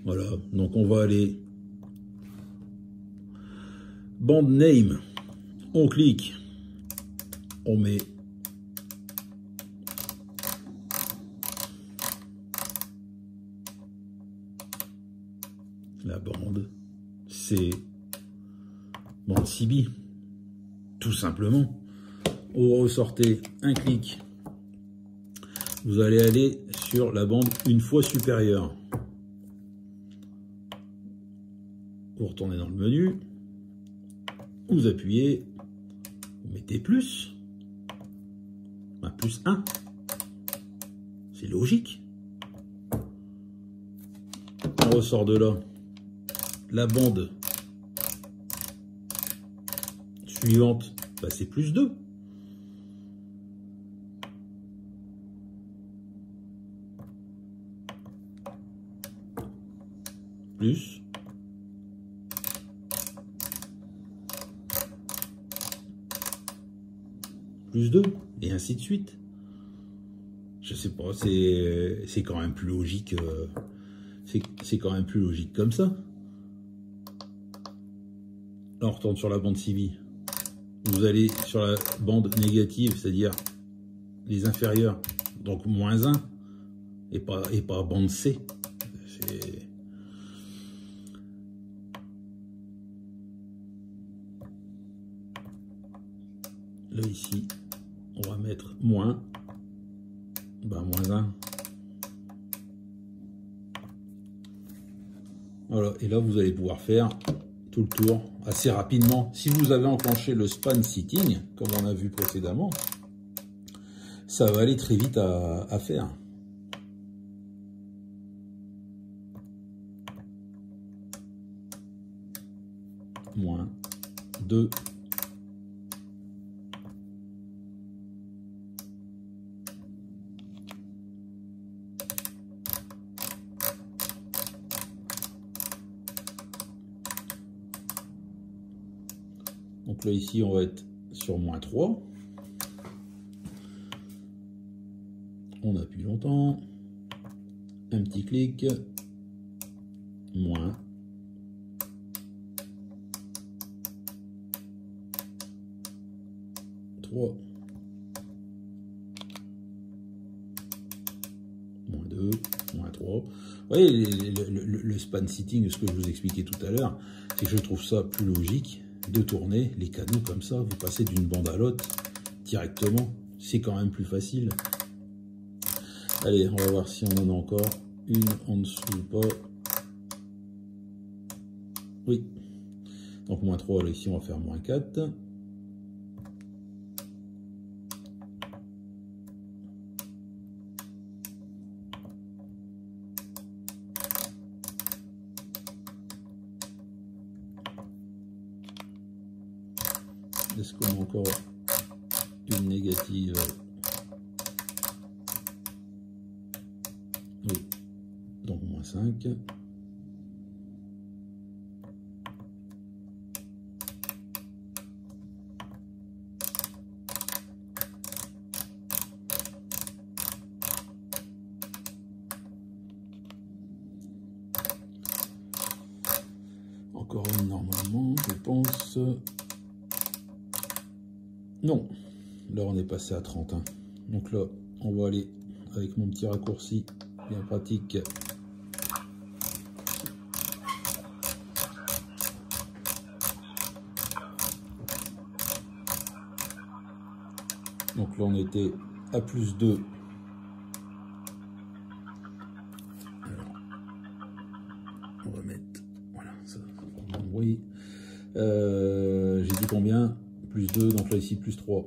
Voilà. Donc, on va aller bande name. On clique, on met la bande, c'est bande CB, tout simplement. Vous ressortez un clic, vous allez aller sur la bande une fois supérieure. Vous retournez dans le menu, vous appuyez, vous mettez plus, plus 1, c'est logique. On ressort de là, la bande suivante, c'est plus 2. Plus. Plus 2, et ainsi de suite. Je sais pas, c'est quand même plus logique. C'est quand même plus logique comme ça. Là, on retourne sur la bande CB. Vous allez sur la bande négative, c'est-à-dire les inférieures, donc moins 1, et pas bande C. Là, ici, on va mettre moins, moins 1. Voilà, et là, vous allez pouvoir faire tout le tour assez rapidement. Si vous avez enclenché le span sitting, comme on a vu précédemment, ça va aller très vite à faire. moins 2. Donc là, ici, on va être sur moins 3. On appuie longtemps. Un petit clic. Moins. Moins 2, moins 3. Vous voyez, le span sitting, ce que je vous expliquais tout à l'heure, c'est que je trouve ça plus logique de tourner les canaux comme ça. Vous passez d'une bande à l'autre directement. C'est quand même plus facile. Allez, on va voir si on en a encore une en dessous ou pas. Oui. Donc moins 3, là, ici, on va faire moins 4. Est-ce qu'on a encore une négative? Oui. Donc moins 5. Encore une normalement, je pense. Non, là on est passé à 31. Donc là, on va aller avec mon petit raccourci bien pratique. Donc là on était à plus 2. Alors, on va mettre, voilà, ça va le bruit. J'ai dit combien? Plus 2, donc là ici plus 3.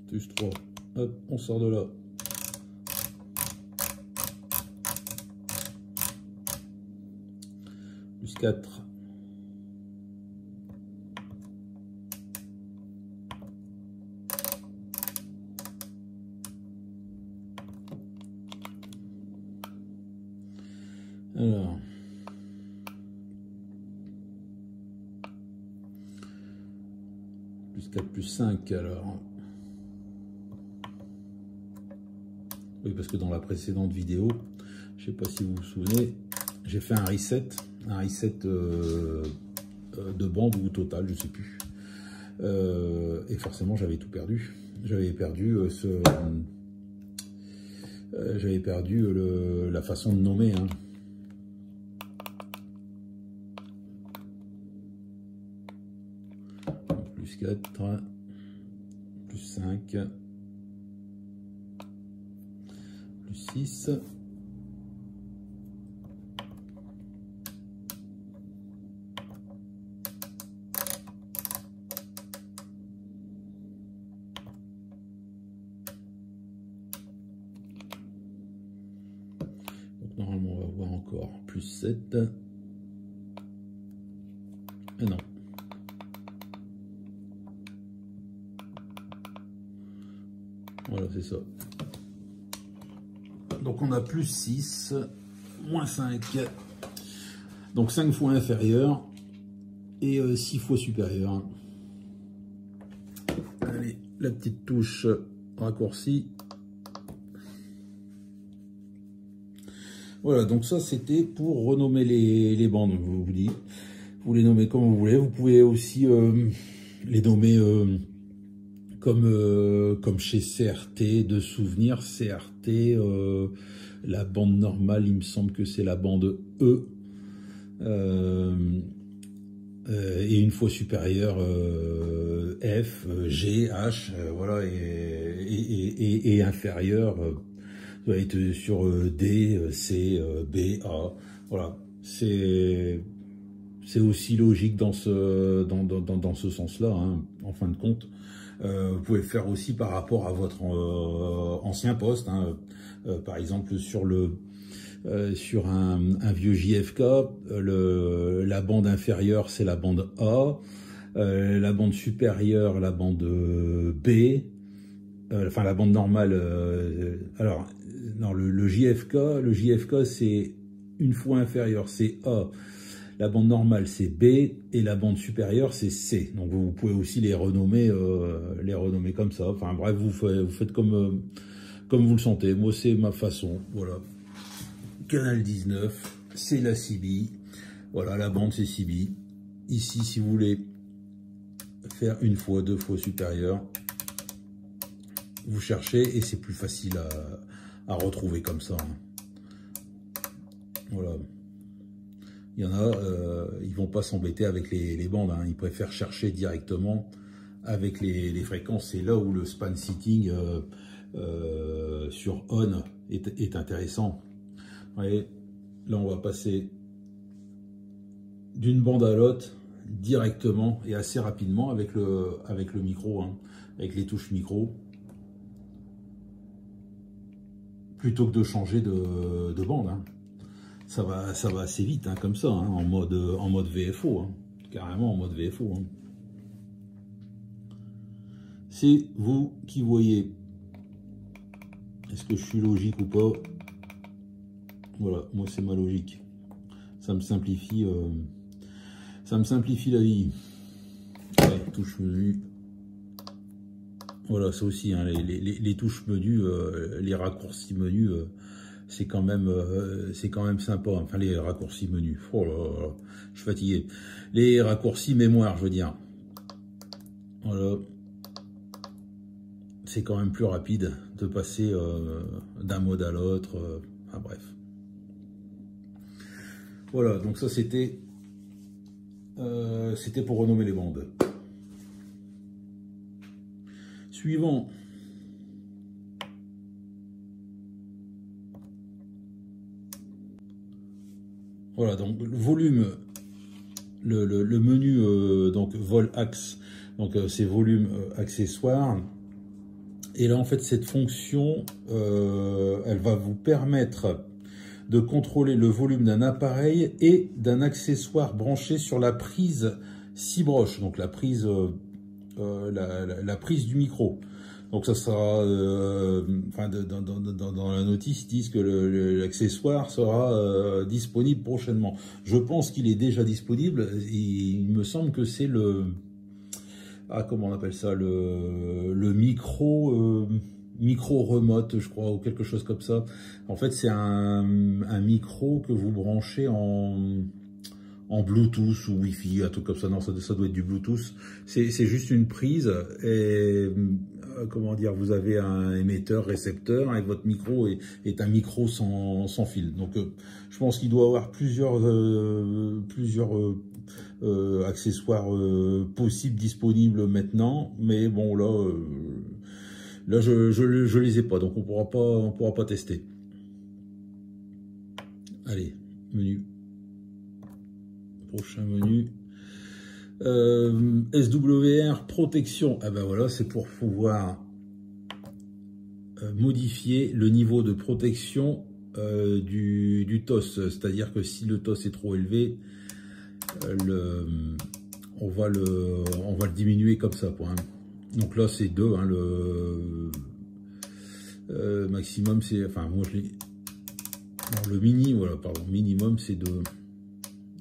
Plus 3. Hop, on sort de là. Plus 4. Alors, plus 4, plus 5, alors. Oui, parce que dans la précédente vidéo, je ne sais pas si vous vous souvenez, j'ai fait un reset de bande ou total, je ne sais plus. Et forcément, j'avais tout perdu. J'avais perdu la façon de nommer, hein. Plus 4, plus 5, plus 6, donc normalement on va avoir encore plus 7, et non. Voilà, c'est ça. Donc on a plus 6, moins 5. Donc 5 fois inférieur et 6 fois supérieur. Allez, la petite touche raccourci. Voilà, donc ça c'était pour renommer les bandes. Vous les nommez comme vous voulez. Vous pouvez aussi les nommer... comme chez CRT de souvenirs, CRT, la bande normale, il me semble que c'est la bande E, et une fois supérieure F, G, H, voilà, et inférieure doit être sur D, C, B, A, voilà, c'est aussi logique dans ce sens-là, hein, en fin de compte. Vous pouvez le faire aussi par rapport à votre ancien poste, hein. Par exemple sur un vieux JFK, la bande inférieure c'est la bande A, la bande supérieure la bande B, enfin la bande normale. Alors non, le JFK c'est une fois inférieur, c'est A. La bande normale, c'est B, et la bande supérieure, c'est C. Donc, vous pouvez aussi les renommer comme ça. Enfin, bref, vous faites comme vous le sentez. Moi, c'est ma façon. Voilà. Canal 19, c'est la CB. Voilà, la bande, c'est CB. Ici, si vous voulez faire une fois, deux fois supérieur, vous cherchez, et c'est plus facile à retrouver comme ça. Voilà. Il y en a, ils vont pas s'embêter avec les bandes, hein. Ils préfèrent chercher directement avec les fréquences. C'est là où le span sitting sur on est intéressant. Vous voyez, là on va passer d'une bande à l'autre directement et assez rapidement avec le micro, hein, avec les touches micro, plutôt que de changer de bande, hein. Ça va assez vite, hein, comme ça, hein, en mode VFO, hein, carrément en mode VFO. Hein. C'est vous qui voyez. Est-ce que je suis logique ou pas? Voilà, moi c'est ma logique. Ça me simplifie la vie. Ouais, touche menu. Voilà, ça aussi, hein, les touches menu, les raccourcis menu. C'est quand même sympa. Enfin, les raccourcis menus. Oh là là, je suis fatigué. Les raccourcis mémoire, je veux dire. Voilà. C'est quand même plus rapide de passer d'un mode à l'autre. Enfin, bref. Voilà, donc ça c'était pour renommer les bandes. Suivant. Voilà, donc le volume, le menu donc vol axe, donc c'est volume accessoire. Et là en fait cette fonction, elle va vous permettre de contrôler le volume d'un appareil et d'un accessoire branché sur la prise 6 broches, donc la prise la prise du micro. Donc ça sera, enfin dans la notice, ils disent que l'accessoire sera disponible prochainement. Je pense qu'il est déjà disponible. Il me semble que c'est comment on appelle ça, le micro remote, je crois, ou quelque chose comme ça. En fait, c'est un micro que vous branchez en Bluetooth ou Wi-Fi, un truc comme ça. Non, ça doit être du Bluetooth. C'est juste une prise et comment dire, vous avez un émetteur, récepteur, et votre micro est un micro sans fil. Donc, je pense qu'il doit avoir plusieurs accessoires possibles disponibles maintenant. Mais bon, là, je les ai pas, donc on pourra pas tester. Allez, menu. Prochain menu. SWR protection. Ah ben voilà, c'est pour pouvoir modifier le niveau de protection du TOS. C'est-à-dire que si le TOS est trop élevé, on va le diminuer comme ça, quoi, hein. Donc là c'est 2, hein, le maximum c'est, enfin moi je l'ai, le mini, voilà, pardon, minimum c'est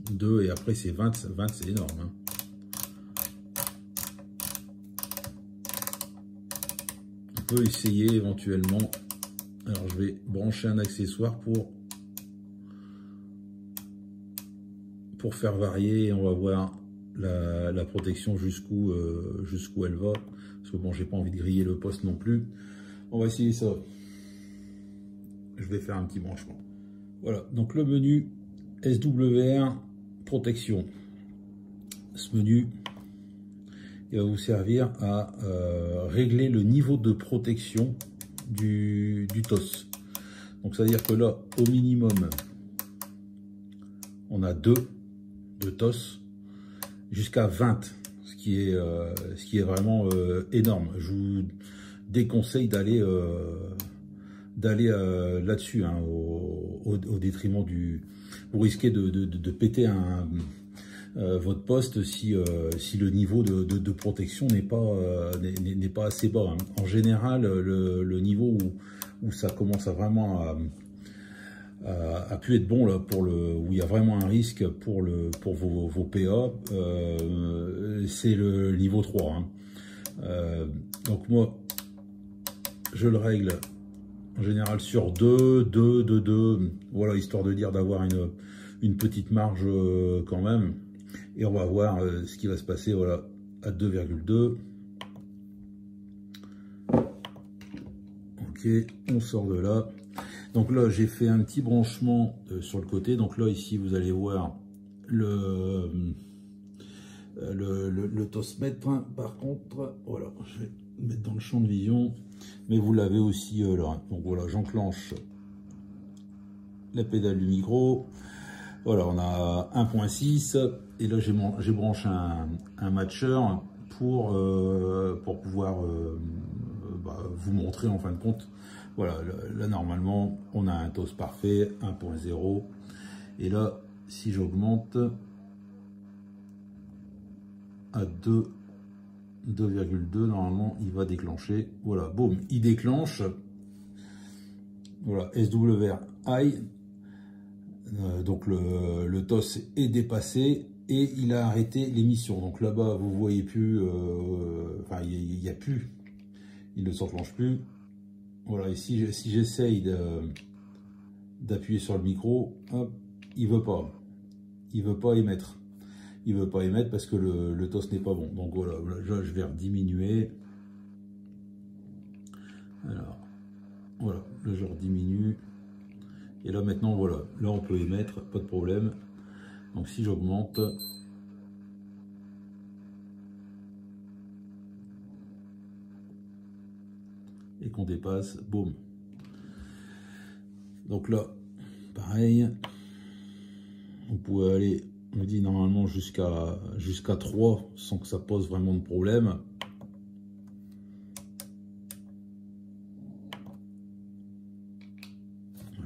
2 et après c'est 20 c'est énorme, hein. On peut essayer éventuellement. Alors je vais brancher un accessoire pour faire varier, et on va voir la protection jusqu'où elle va, parce que bon, j'ai pas envie de griller le poste non plus. On va essayer ça. Je vais faire un petit branchement. Voilà, donc le menu SWR protection. Ce menu, il va vous servir à régler le niveau de protection du TOS. Donc ça veut dire que là, au minimum, on a 2 TOS jusqu'à 20. ce qui est vraiment énorme. Je vous déconseille d'aller là-dessus, hein, au détriment du... Vous risquez de péter votre poste si le niveau de protection n'est pas assez bas, hein. En général, le niveau où ça commence à vraiment à pu être bon là où il y a vraiment un risque pour vos PA, c'est le niveau 3, hein. Donc moi je le règle en général sur 2, voilà, histoire de dire d'avoir une petite marge quand même. Et on va voir ce qui va se passer, voilà, à 2,2. Ok, on sort de là. Donc là, j'ai fait un petit branchement sur le côté. Donc là, ici, vous allez voir le tosmètre. Par contre, voilà, je vais le mettre dans le champ de vision. Mais vous l'avez aussi là. Donc voilà, j'enclenche la pédale du micro. Voilà, on a 1.6 et là j'ai branché un matcher pour pouvoir vous montrer en fin de compte. Voilà, là normalement on a un TOS parfait, 1.0, et là si j'augmente à 2,2, normalement il va déclencher. Voilà, boum, il déclenche. Voilà, SWR high. Donc le TOS est dépassé et il a arrêté l'émission. Donc là-bas, vous voyez plus, enfin il n'y a plus, il ne s'enclenche plus. Voilà, et si j'essaye d'appuyer sur le micro, hop, il veut pas émettre. Il veut pas émettre parce que le TOS n'est pas bon. Donc voilà, là, je vais rediminuer. Alors voilà, là je rediminue. Et là maintenant, voilà, là on peut émettre, pas de problème. Donc si j'augmente, et qu'on dépasse, boum. Donc là, pareil, vous pouvez aller, on dit normalement jusqu'à 3 sans que ça pose vraiment de problème.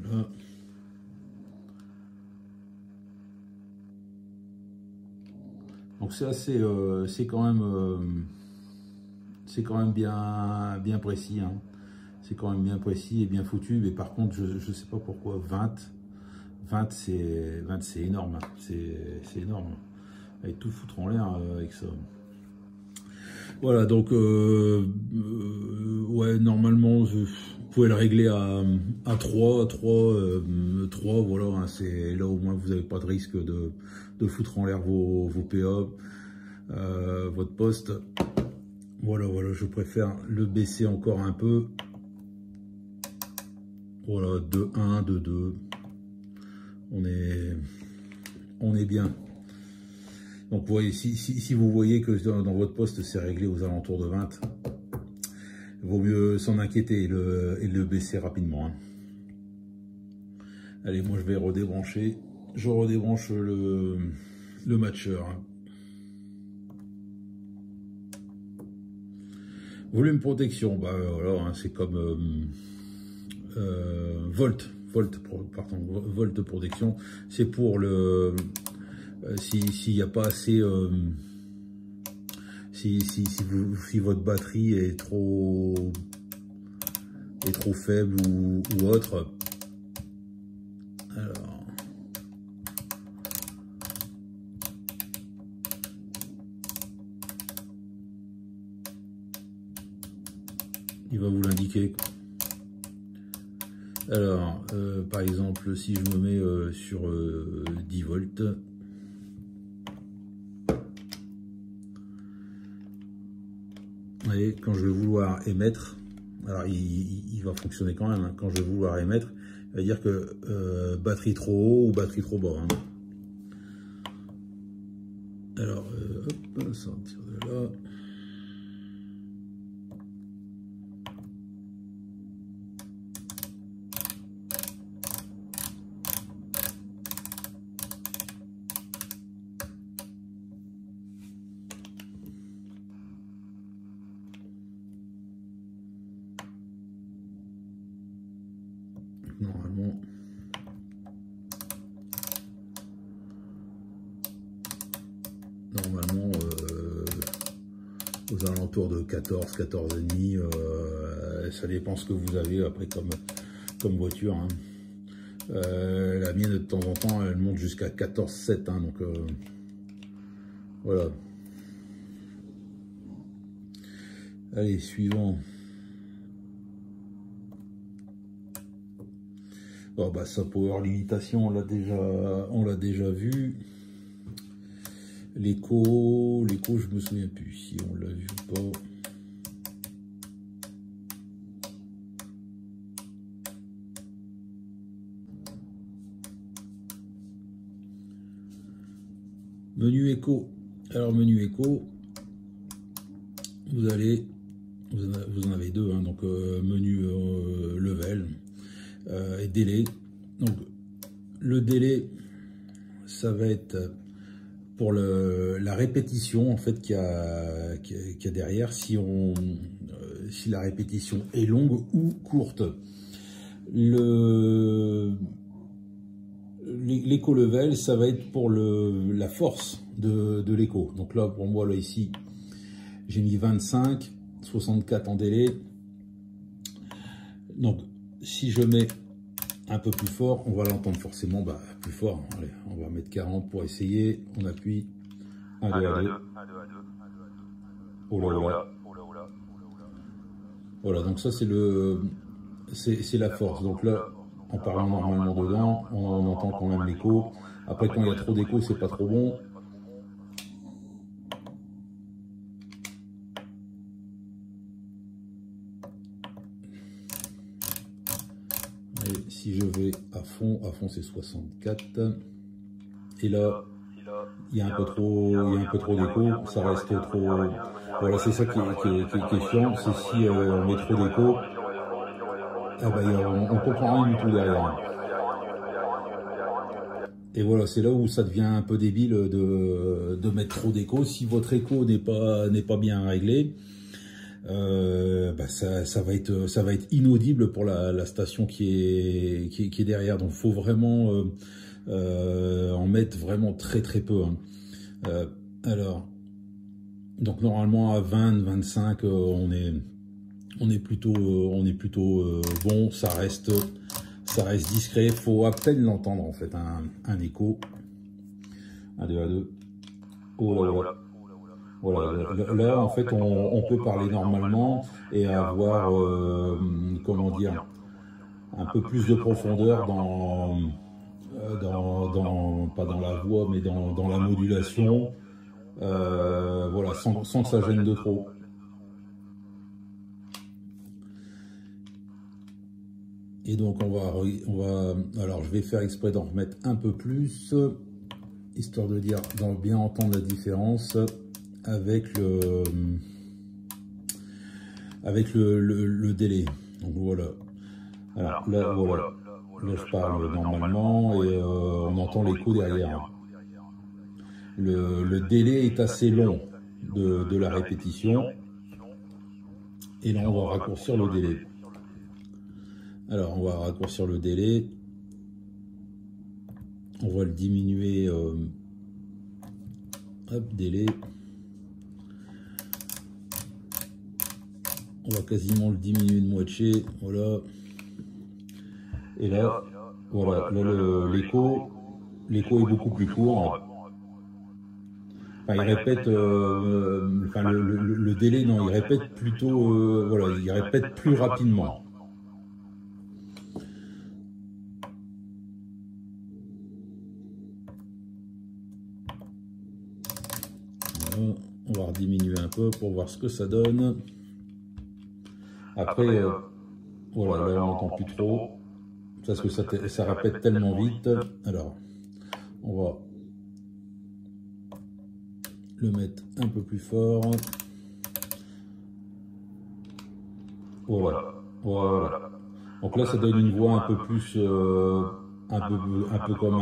Voilà. Donc c'est assez, c'est quand même bien précis, hein. C'est quand même bien précis et bien foutu. Mais par contre, je sais pas pourquoi 20 c'est énorme, hein. C'est énorme. Avec tout foutre en l'air avec ça. Voilà, donc ouais, normalement vous pouvez le régler à 3, voilà, hein, c'est là au moins vous n'avez pas de risque de foutre en l'air vos PA, votre poste. Voilà, je préfère le baisser encore un peu. Voilà, 2,1, 2,2. On est bien. Donc vous voyez, si vous voyez que dans votre poste c'est réglé aux alentours de 20, il vaut mieux s'en inquiéter et le baisser rapidement, hein. Allez, moi je vais redébrancher. Je redébranche le matcher, hein. Volume protection, bah voilà, hein, c'est comme volt protection, c'est pour le s'il n'y a pas assez, si votre batterie est trop faible ou autre. Alors, il va vous l'indiquer. Alors, par exemple, si je me mets sur 10 volts, vous voyez, quand je vais vouloir émettre, alors il va fonctionner quand même, hein. Quand je vais vouloir émettre, il va dire que batterie trop haut ou batterie trop bas, hein. Alors, hop, sortir de là. aux alentours de 14, 14,5. Ça dépend ce que vous avez après comme voiture. Hein. La mienne, de temps en temps, elle monte jusqu'à 14,7. Hein, donc, voilà. Allez, suivant. Oh, bah, sa power limitation, on l'a déjà vu. L'écho, je me souviens plus si on l'a vu ou pas. Menu écho. Alors, menu écho, vous en avez deux, hein, donc menu level et délai. Donc, le délai, ça va être pour la répétition en fait qu'il y a derrière, si la répétition est longue ou courte. L'écho level, ça va être pour la force de l'écho. Donc là, pour moi, là ici, j'ai mis 25, 64 en délai. Donc, si je mets un peu plus fort, on va l'entendre forcément plus fort. Allez, on va mettre 40 pour essayer. On appuie. 1, 2, 1, 2. Oh là là. Voilà, donc ça c'est la force. Donc là, en parlant normalement dedans, on entend quand même l'écho. Après, quand il y a trop d'écho, c'est pas trop bon. Et si je vais à fond c'est 64. Et là, il y a un peu trop d'écho, ça reste trop. Voilà, c'est ça qui est chiant, c'est si on met trop d'écho, on ne comprend rien du tout derrière. Et voilà, c'est là où ça devient un peu débile de mettre trop d'écho. Si votre écho n'est pas bien réglé, ça va être inaudible pour la station qui est derrière. Donc, faut vraiment en mettre vraiment très peu. Hein. Alors, donc normalement à 20, 25, on est plutôt bon. Ça reste discret. Faut à peine l'entendre en fait, un écho. 1, 2, 1, 2. Oh là là. Voilà, là en fait on peut parler normalement et avoir comment dire, un peu plus de profondeur pas dans la voix mais dans la modulation, voilà, sans que ça gêne de trop. Et donc on va alors je vais faire exprès d'en remettre un peu plus, histoire de bien entendre la différence avec le délai. Donc voilà. Alors là, voilà. Là, je parle normalement et on entend l'écho derrière. Le délai est assez long de la répétition. Et là, on va raccourcir le délai. Alors, on va raccourcir le délai. On va le diminuer. Hop, délai. On va quasiment le diminuer de moitié, voilà. Et là, voilà, là l'écho est beaucoup plus court. Enfin, il répète, le délai, non, il répète plutôt, voilà, il répète plus rapidement. Voilà, on va rediminuer un peu pour voir ce que ça donne. Après, voilà, là on n'entend plus trop, parce que ça répète tellement vite. Alors, on va le mettre un peu plus fort. Voilà. Donc là, ça donne une voix un peu plus, un peu comme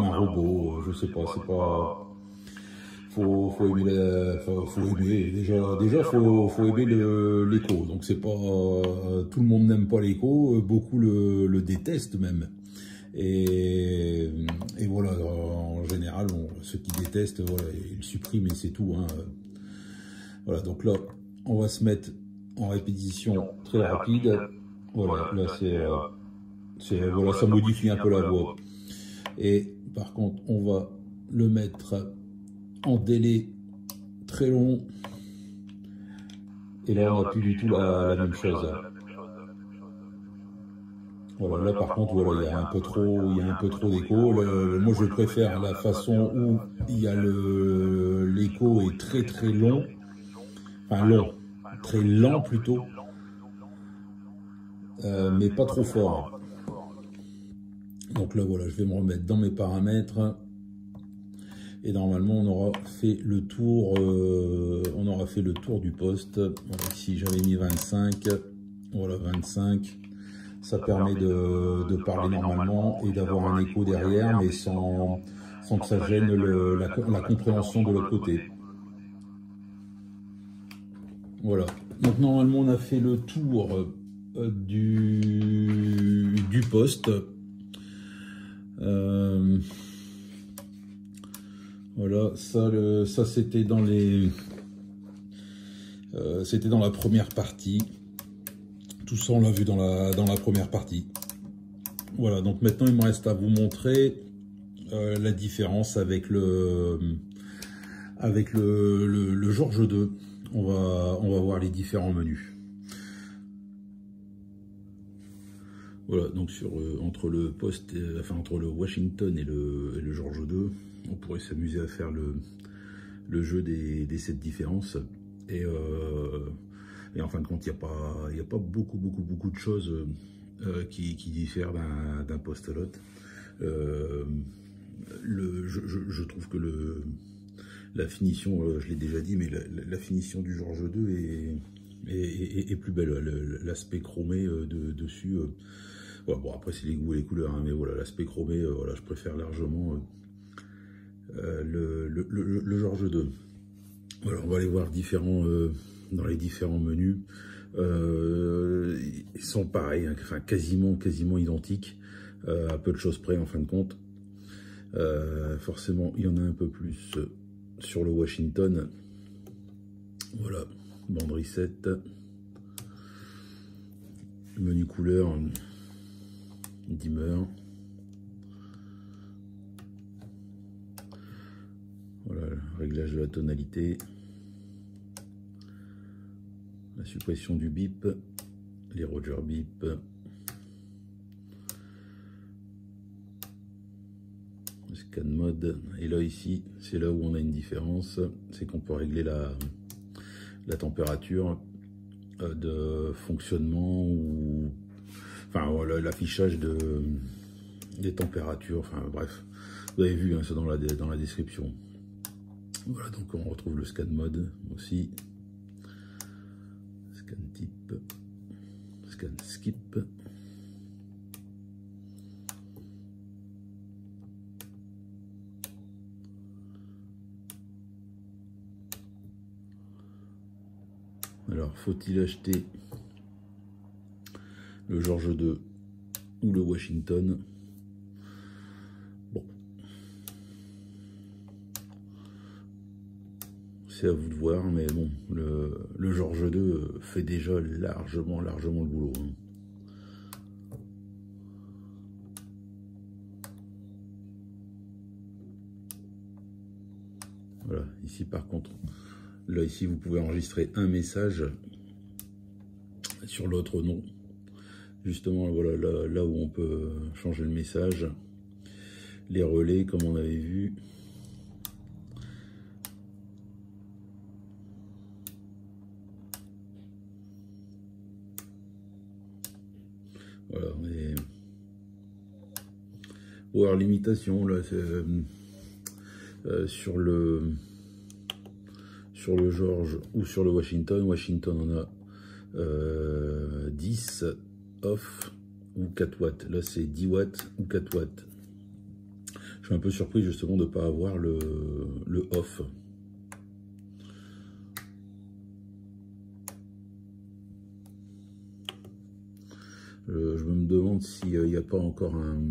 un robot. Je sais pas, c'est pas. Faut aimer déjà faut aimer l'écho. Donc c'est pas tout le monde n'aime pas l'écho, beaucoup le détestent même. Et voilà, en général, ceux qui détestent, voilà, ils le suppriment et c'est tout. Hein. Voilà, donc là, on va se mettre en répétition très rapide. Voilà, là voilà, ça modifie un peu la voix. Et par contre, on va le mettre en délai très long. Et là, on n'a plus du tout la même chose. Voilà, là par contre, voilà, il y a un peu trop d'écho. Moi, je préfère la façon où il y a l'écho est très long, enfin long, très lent plutôt, mais pas trop fort. Donc là, voilà, je vais me remettre dans mes paramètres. Et normalement, on aura fait le tour, du poste. Voilà, ici, j'avais mis 25. Voilà, 25. Ça permet de parler normalement et d'avoir un écho derrière, mais sans que ça gêne la compréhension de l'autre côté. Voilà. Donc normalement, on a fait le tour du poste. Voilà, ça c'était dans la première partie. Tout ça, on l'a vu dans la première partie. Voilà, donc maintenant, il me reste à vous montrer la différence avec le George 2. On va voir les différents menus. Voilà, donc entre le poste, entre le Washington et le George 2, on pourrait s'amuser à faire le jeu des 7 différences. Et en fin de compte, il n'y a pas beaucoup de choses qui diffèrent d'un poste à l'autre. Je trouve que la finition, je l'ai déjà dit, mais la finition du George 2 est plus belle. L'aspect chromé dessus. Voilà, bon, après, c'est les goûts et les couleurs, hein, mais voilà, l'aspect chromé, voilà, je préfère largement le George 2. Voilà, on va aller voir dans les différents menus. Ils sont pareils, hein, enfin quasiment identiques, à peu de choses près en fin de compte. Forcément, il y en a un peu plus sur le Washington. Voilà, bande reset, menu couleur, dimmer. Voilà, le réglage de la tonalité. La suppression du bip, les Roger bip, le scan mode. Et là ici, c'est là où on a une différence, c'est qu'on peut régler la température de fonctionnement ou enfin voilà, l'affichage des températures. Enfin bref, vous avez vu, hein, ça dans la description. Voilà, donc on retrouve le scan mode aussi. Scan type, scan skip. Alors, faut-il acheter le George 2 ou le Washington? Bon, c'est à vous de voir, mais bon, le George 2 fait déjà largement le boulot, hein. Voilà, ici par contre, là ici vous pouvez enregistrer un message, sur l'autre non. Justement, voilà, là où on peut changer le message, les relais comme on avait vu. Voilà, mais power limitation là, sur le George ou sur le Washington on a 10 off ou 4 watts. Là c'est 10 watts ou 4 watts. Je suis un peu surpris justement de ne pas avoir le off. Je me demande s'il n'y a pas encore un...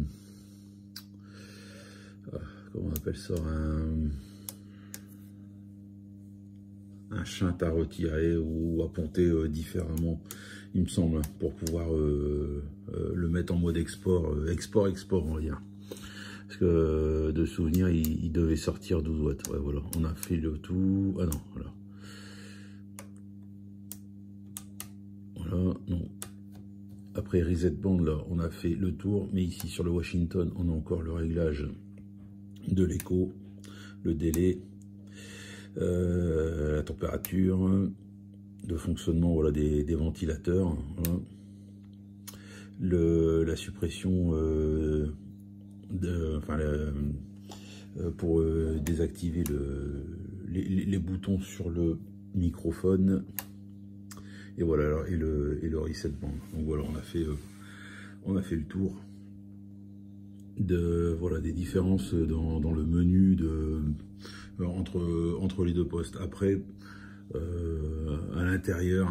comment on appelle ça, shunt à retirer ou à ponter différemment, il me semble, pour pouvoir le mettre en mode export, on va dire. Parce que de souvenir, il devait sortir 12 watts. Ouais, voilà, on a fait le tout. Ah non, voilà. Voilà, non. Après reset band, là, on a fait le tour. Mais ici, sur le Washington, on a encore le réglage de l'écho, le délai, la température, de fonctionnement, voilà, des ventilateurs. Voilà. La suppression pour désactiver les boutons sur le microphone, et voilà, et le reset band. Donc voilà, on a fait le tour voilà, des différences dans le menu entre les deux postes. Après, à l'intérieur,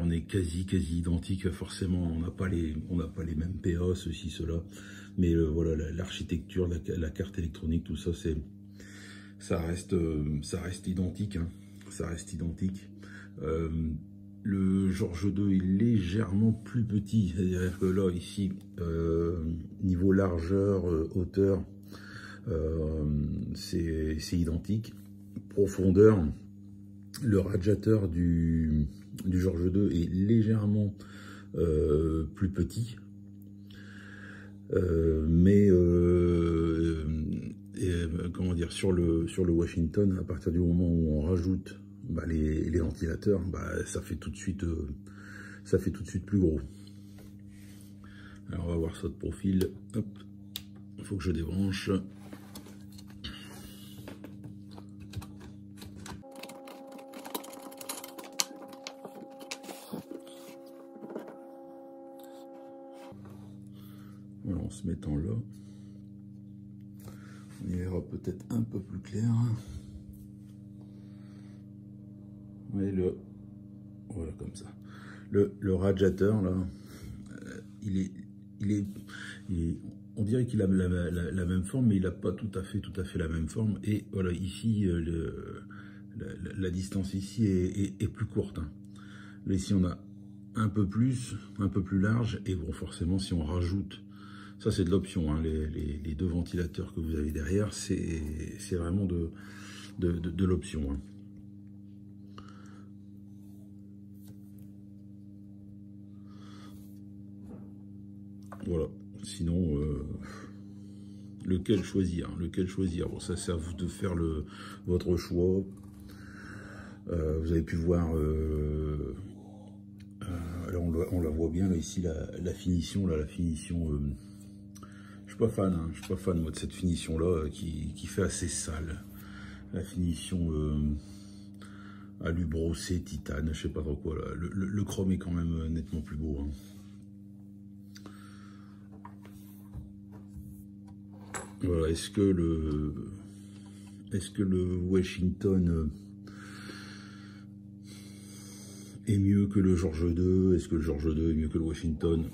on est quasi identique. Forcément, on n'a pas les mêmes PA, ceci, cela, mais voilà, l'architecture, la carte électronique, tout ça, ça reste identique, hein. Ça reste identique. Le George 2 est légèrement plus petit, c'est-à-dire que là, ici, niveau largeur, hauteur, c'est identique. Profondeur, le radiateur du George 2 est légèrement plus petit, mais comment dire, sur le Washington, à partir du moment où on rajoute les ventilateurs, ça fait tout de suite plus gros. Alors on va voir ça de profil. Hop, il faut que je débranche. Voilà, en se mettant là, on y verra peut-être un peu plus clair. Ouais, voilà, comme ça. Le radiateur là, on dirait qu'il a la même forme, mais il n'a pas tout à fait la même forme. Et voilà, ici, la distance ici est plus courte, hein. Là, ici, on a un peu plus large. Et bon, forcément, si on rajoute, ça c'est de l'option, hein, les deux ventilateurs que vous avez derrière, c'est vraiment de l'option, hein. Voilà, sinon, lequel choisir, bon, ça c'est à vous de faire votre choix. Vous avez pu voir, alors on la voit bien là, ici, la finition, là, je suis pas fan, hein, je suis pas fan moi de cette finition là, qui fait assez sale. La finition alu brossé, titane, je sais pas trop quoi, là. Le chrome est quand même nettement plus beau, hein. Voilà, est-ce que le Washington est mieux que le George 2? Est-ce que le George 2 est mieux que le Washington?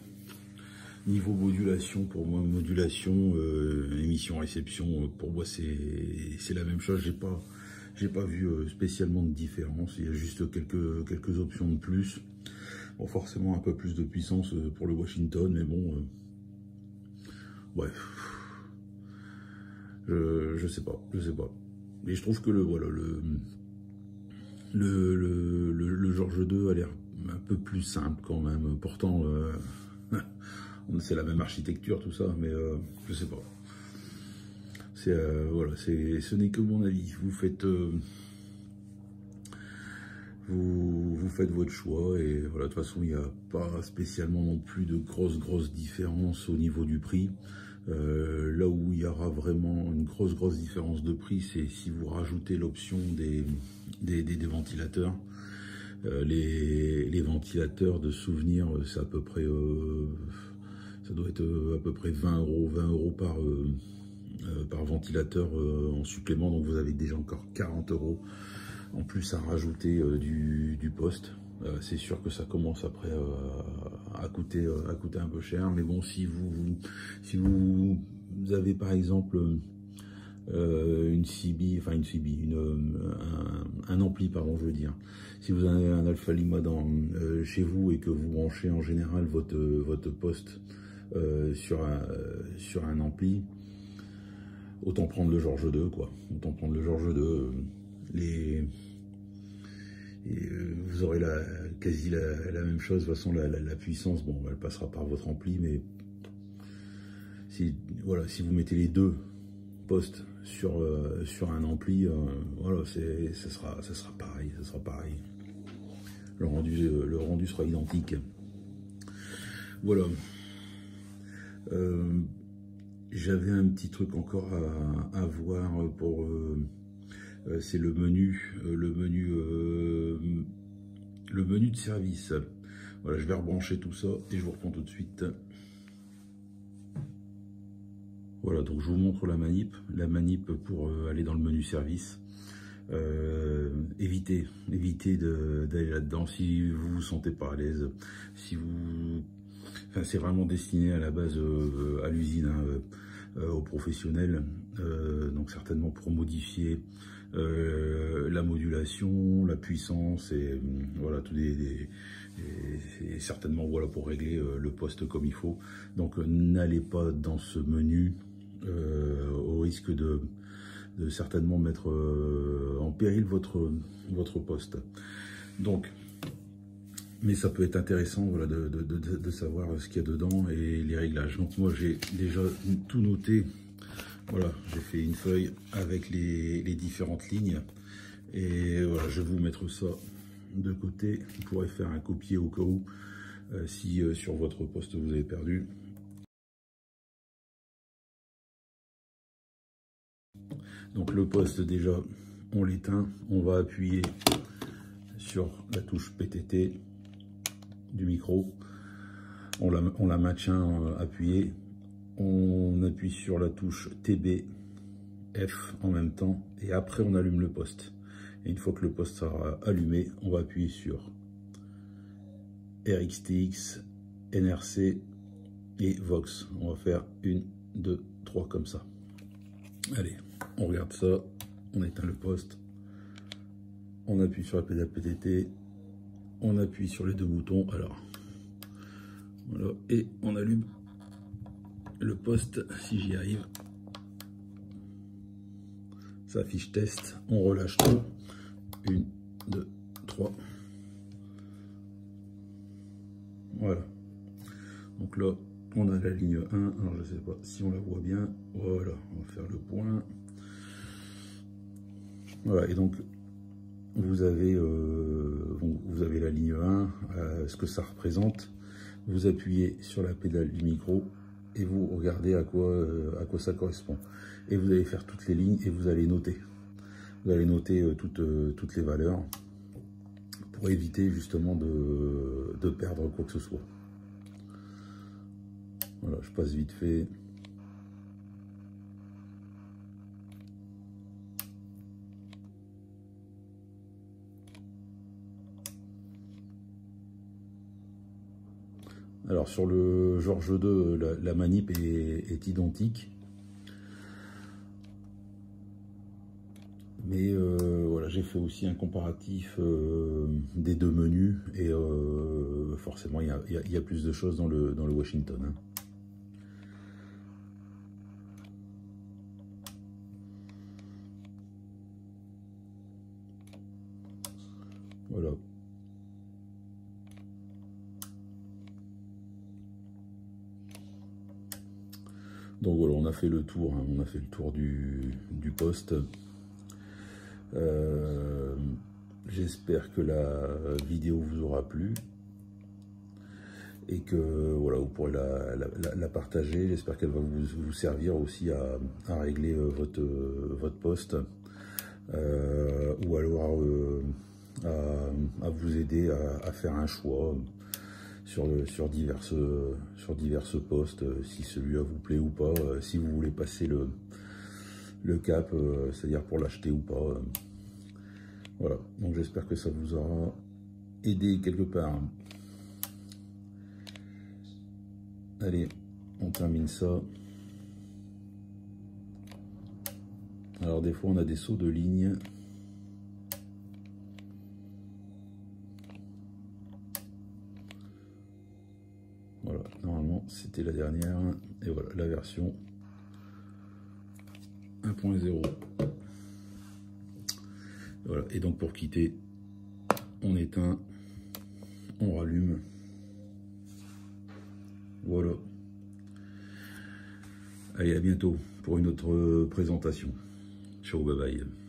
Niveau modulation, pour moi, émission-réception, pour moi c'est la même chose. J'ai pas vu spécialement de différence. Il y a juste quelques options de plus. Bon, forcément un peu plus de puissance pour le Washington, mais bon, bref. Je sais pas. Mais je trouve que le George 2 a l'air un peu plus simple quand même. Pourtant, c'est la même architecture, tout ça, mais je sais pas. Voilà, ce n'est que mon avis. Vous faites votre choix, et voilà, de toute façon, il n'y a pas spécialement non plus de grosses différences au niveau du prix. Là où il y aura vraiment une grosse différence de prix, c'est si vous rajoutez l'option des ventilateurs. Les ventilateurs de souvenir, c'est à peu près, ça doit être à peu près 20 euros par ventilateur en supplément. Donc vous avez déjà encore 40 euros en plus à rajouter du poste. C'est sûr que ça commence après à coûter un peu cher, mais bon, si vous avez par exemple une CB, enfin une CB, un ampli, pardon, je veux dire. Si vous avez un Alpha Lima chez vous et que vous branchez en général votre poste sur un ampli, autant prendre le George 2, quoi. Autant prendre le George 2. Vous aurez quasi la même chose. De toute façon, la puissance, bon, elle passera par votre ampli, mais voilà, si vous mettez les deux postes sur un ampli, voilà, ça sera pareil. Le rendu sera identique. Voilà. J'avais un petit truc encore à voir pour c'est le menu de service. Voilà, je vais rebrancher tout ça et je vous reprends tout de suite. Voilà, donc je vous montre la manip pour aller dans le menu service. Évitez d'aller là-dedans si vous vous sentez pas à l'aise. Enfin, c'est vraiment destiné à la base à l'usine, hein, aux professionnels, donc certainement pour modifier la modulation, la puissance et voilà, et certainement voilà pour régler le poste comme il faut. Donc n'allez pas dans ce menu au risque de certainement mettre en péril votre poste. Donc, mais ça peut être intéressant, voilà, de savoir ce qu'il y a dedans et les réglages. Donc moi j'ai déjà tout noté. Voilà, j'ai fait une feuille avec les différentes lignes et voilà, je vais vous mettre ça de côté. Vous pourrez faire un copier au cas où si sur votre poste vous avez perdu. Donc le poste déjà, on l'éteint, on va appuyer sur la touche PTT du micro, on la maintient appuyée, on appuie sur la touche TB, F en même temps, et après on allume le poste. Et une fois que le poste sera allumé, on va appuyer sur RXTX, NRC et Vox. On va faire 1, 2, 3 comme ça. Allez, on regarde ça, on éteint le poste, on appuie sur la pédale PTT, on appuie sur les deux boutons, alors voilà, et on allume le poste si j'y arrive. Ça affiche test, on relâche tout, 1, 2, 3. Voilà, donc là on a la ligne 1, alors je sais pas si on la voit bien, voilà, on va faire le point. Voilà, et donc vous avez la ligne 1, ce que ça représente. Vous appuyez sur la pédale du micro et vous regardez à quoi ça correspond. Et vous allez faire toutes les lignes et vous allez noter. Vous allez noter toutes les valeurs pour éviter justement de perdre quoi que ce soit. Voilà, je passe vite fait. Alors sur le George 2, la manip est identique. Mais voilà, j'ai fait aussi un comparatif des deux menus et forcément il y a plus de choses dans le Washington, hein. Voilà. Donc voilà, on a fait le tour, hein, on a fait le tour du poste. J'espère que la vidéo vous aura plu et que voilà, vous pourrez la partager. J'espère qu'elle va vous servir aussi à régler votre poste ou alors à vous aider à faire un choix sur diverses postes, si celui-là vous plaît ou pas, si vous voulez passer le cap, c'est-à-dire pour l'acheter ou pas. Voilà, donc j'espère que ça vous aura aidé quelque part. Allez, on termine ça. Alors des fois on a des sauts de ligne. Voilà, normalement c'était la dernière. Et voilà, la version 1.0. Voilà, et donc pour quitter, on éteint, on rallume. Voilà. Allez, à bientôt pour une autre présentation. Ciao, bye bye.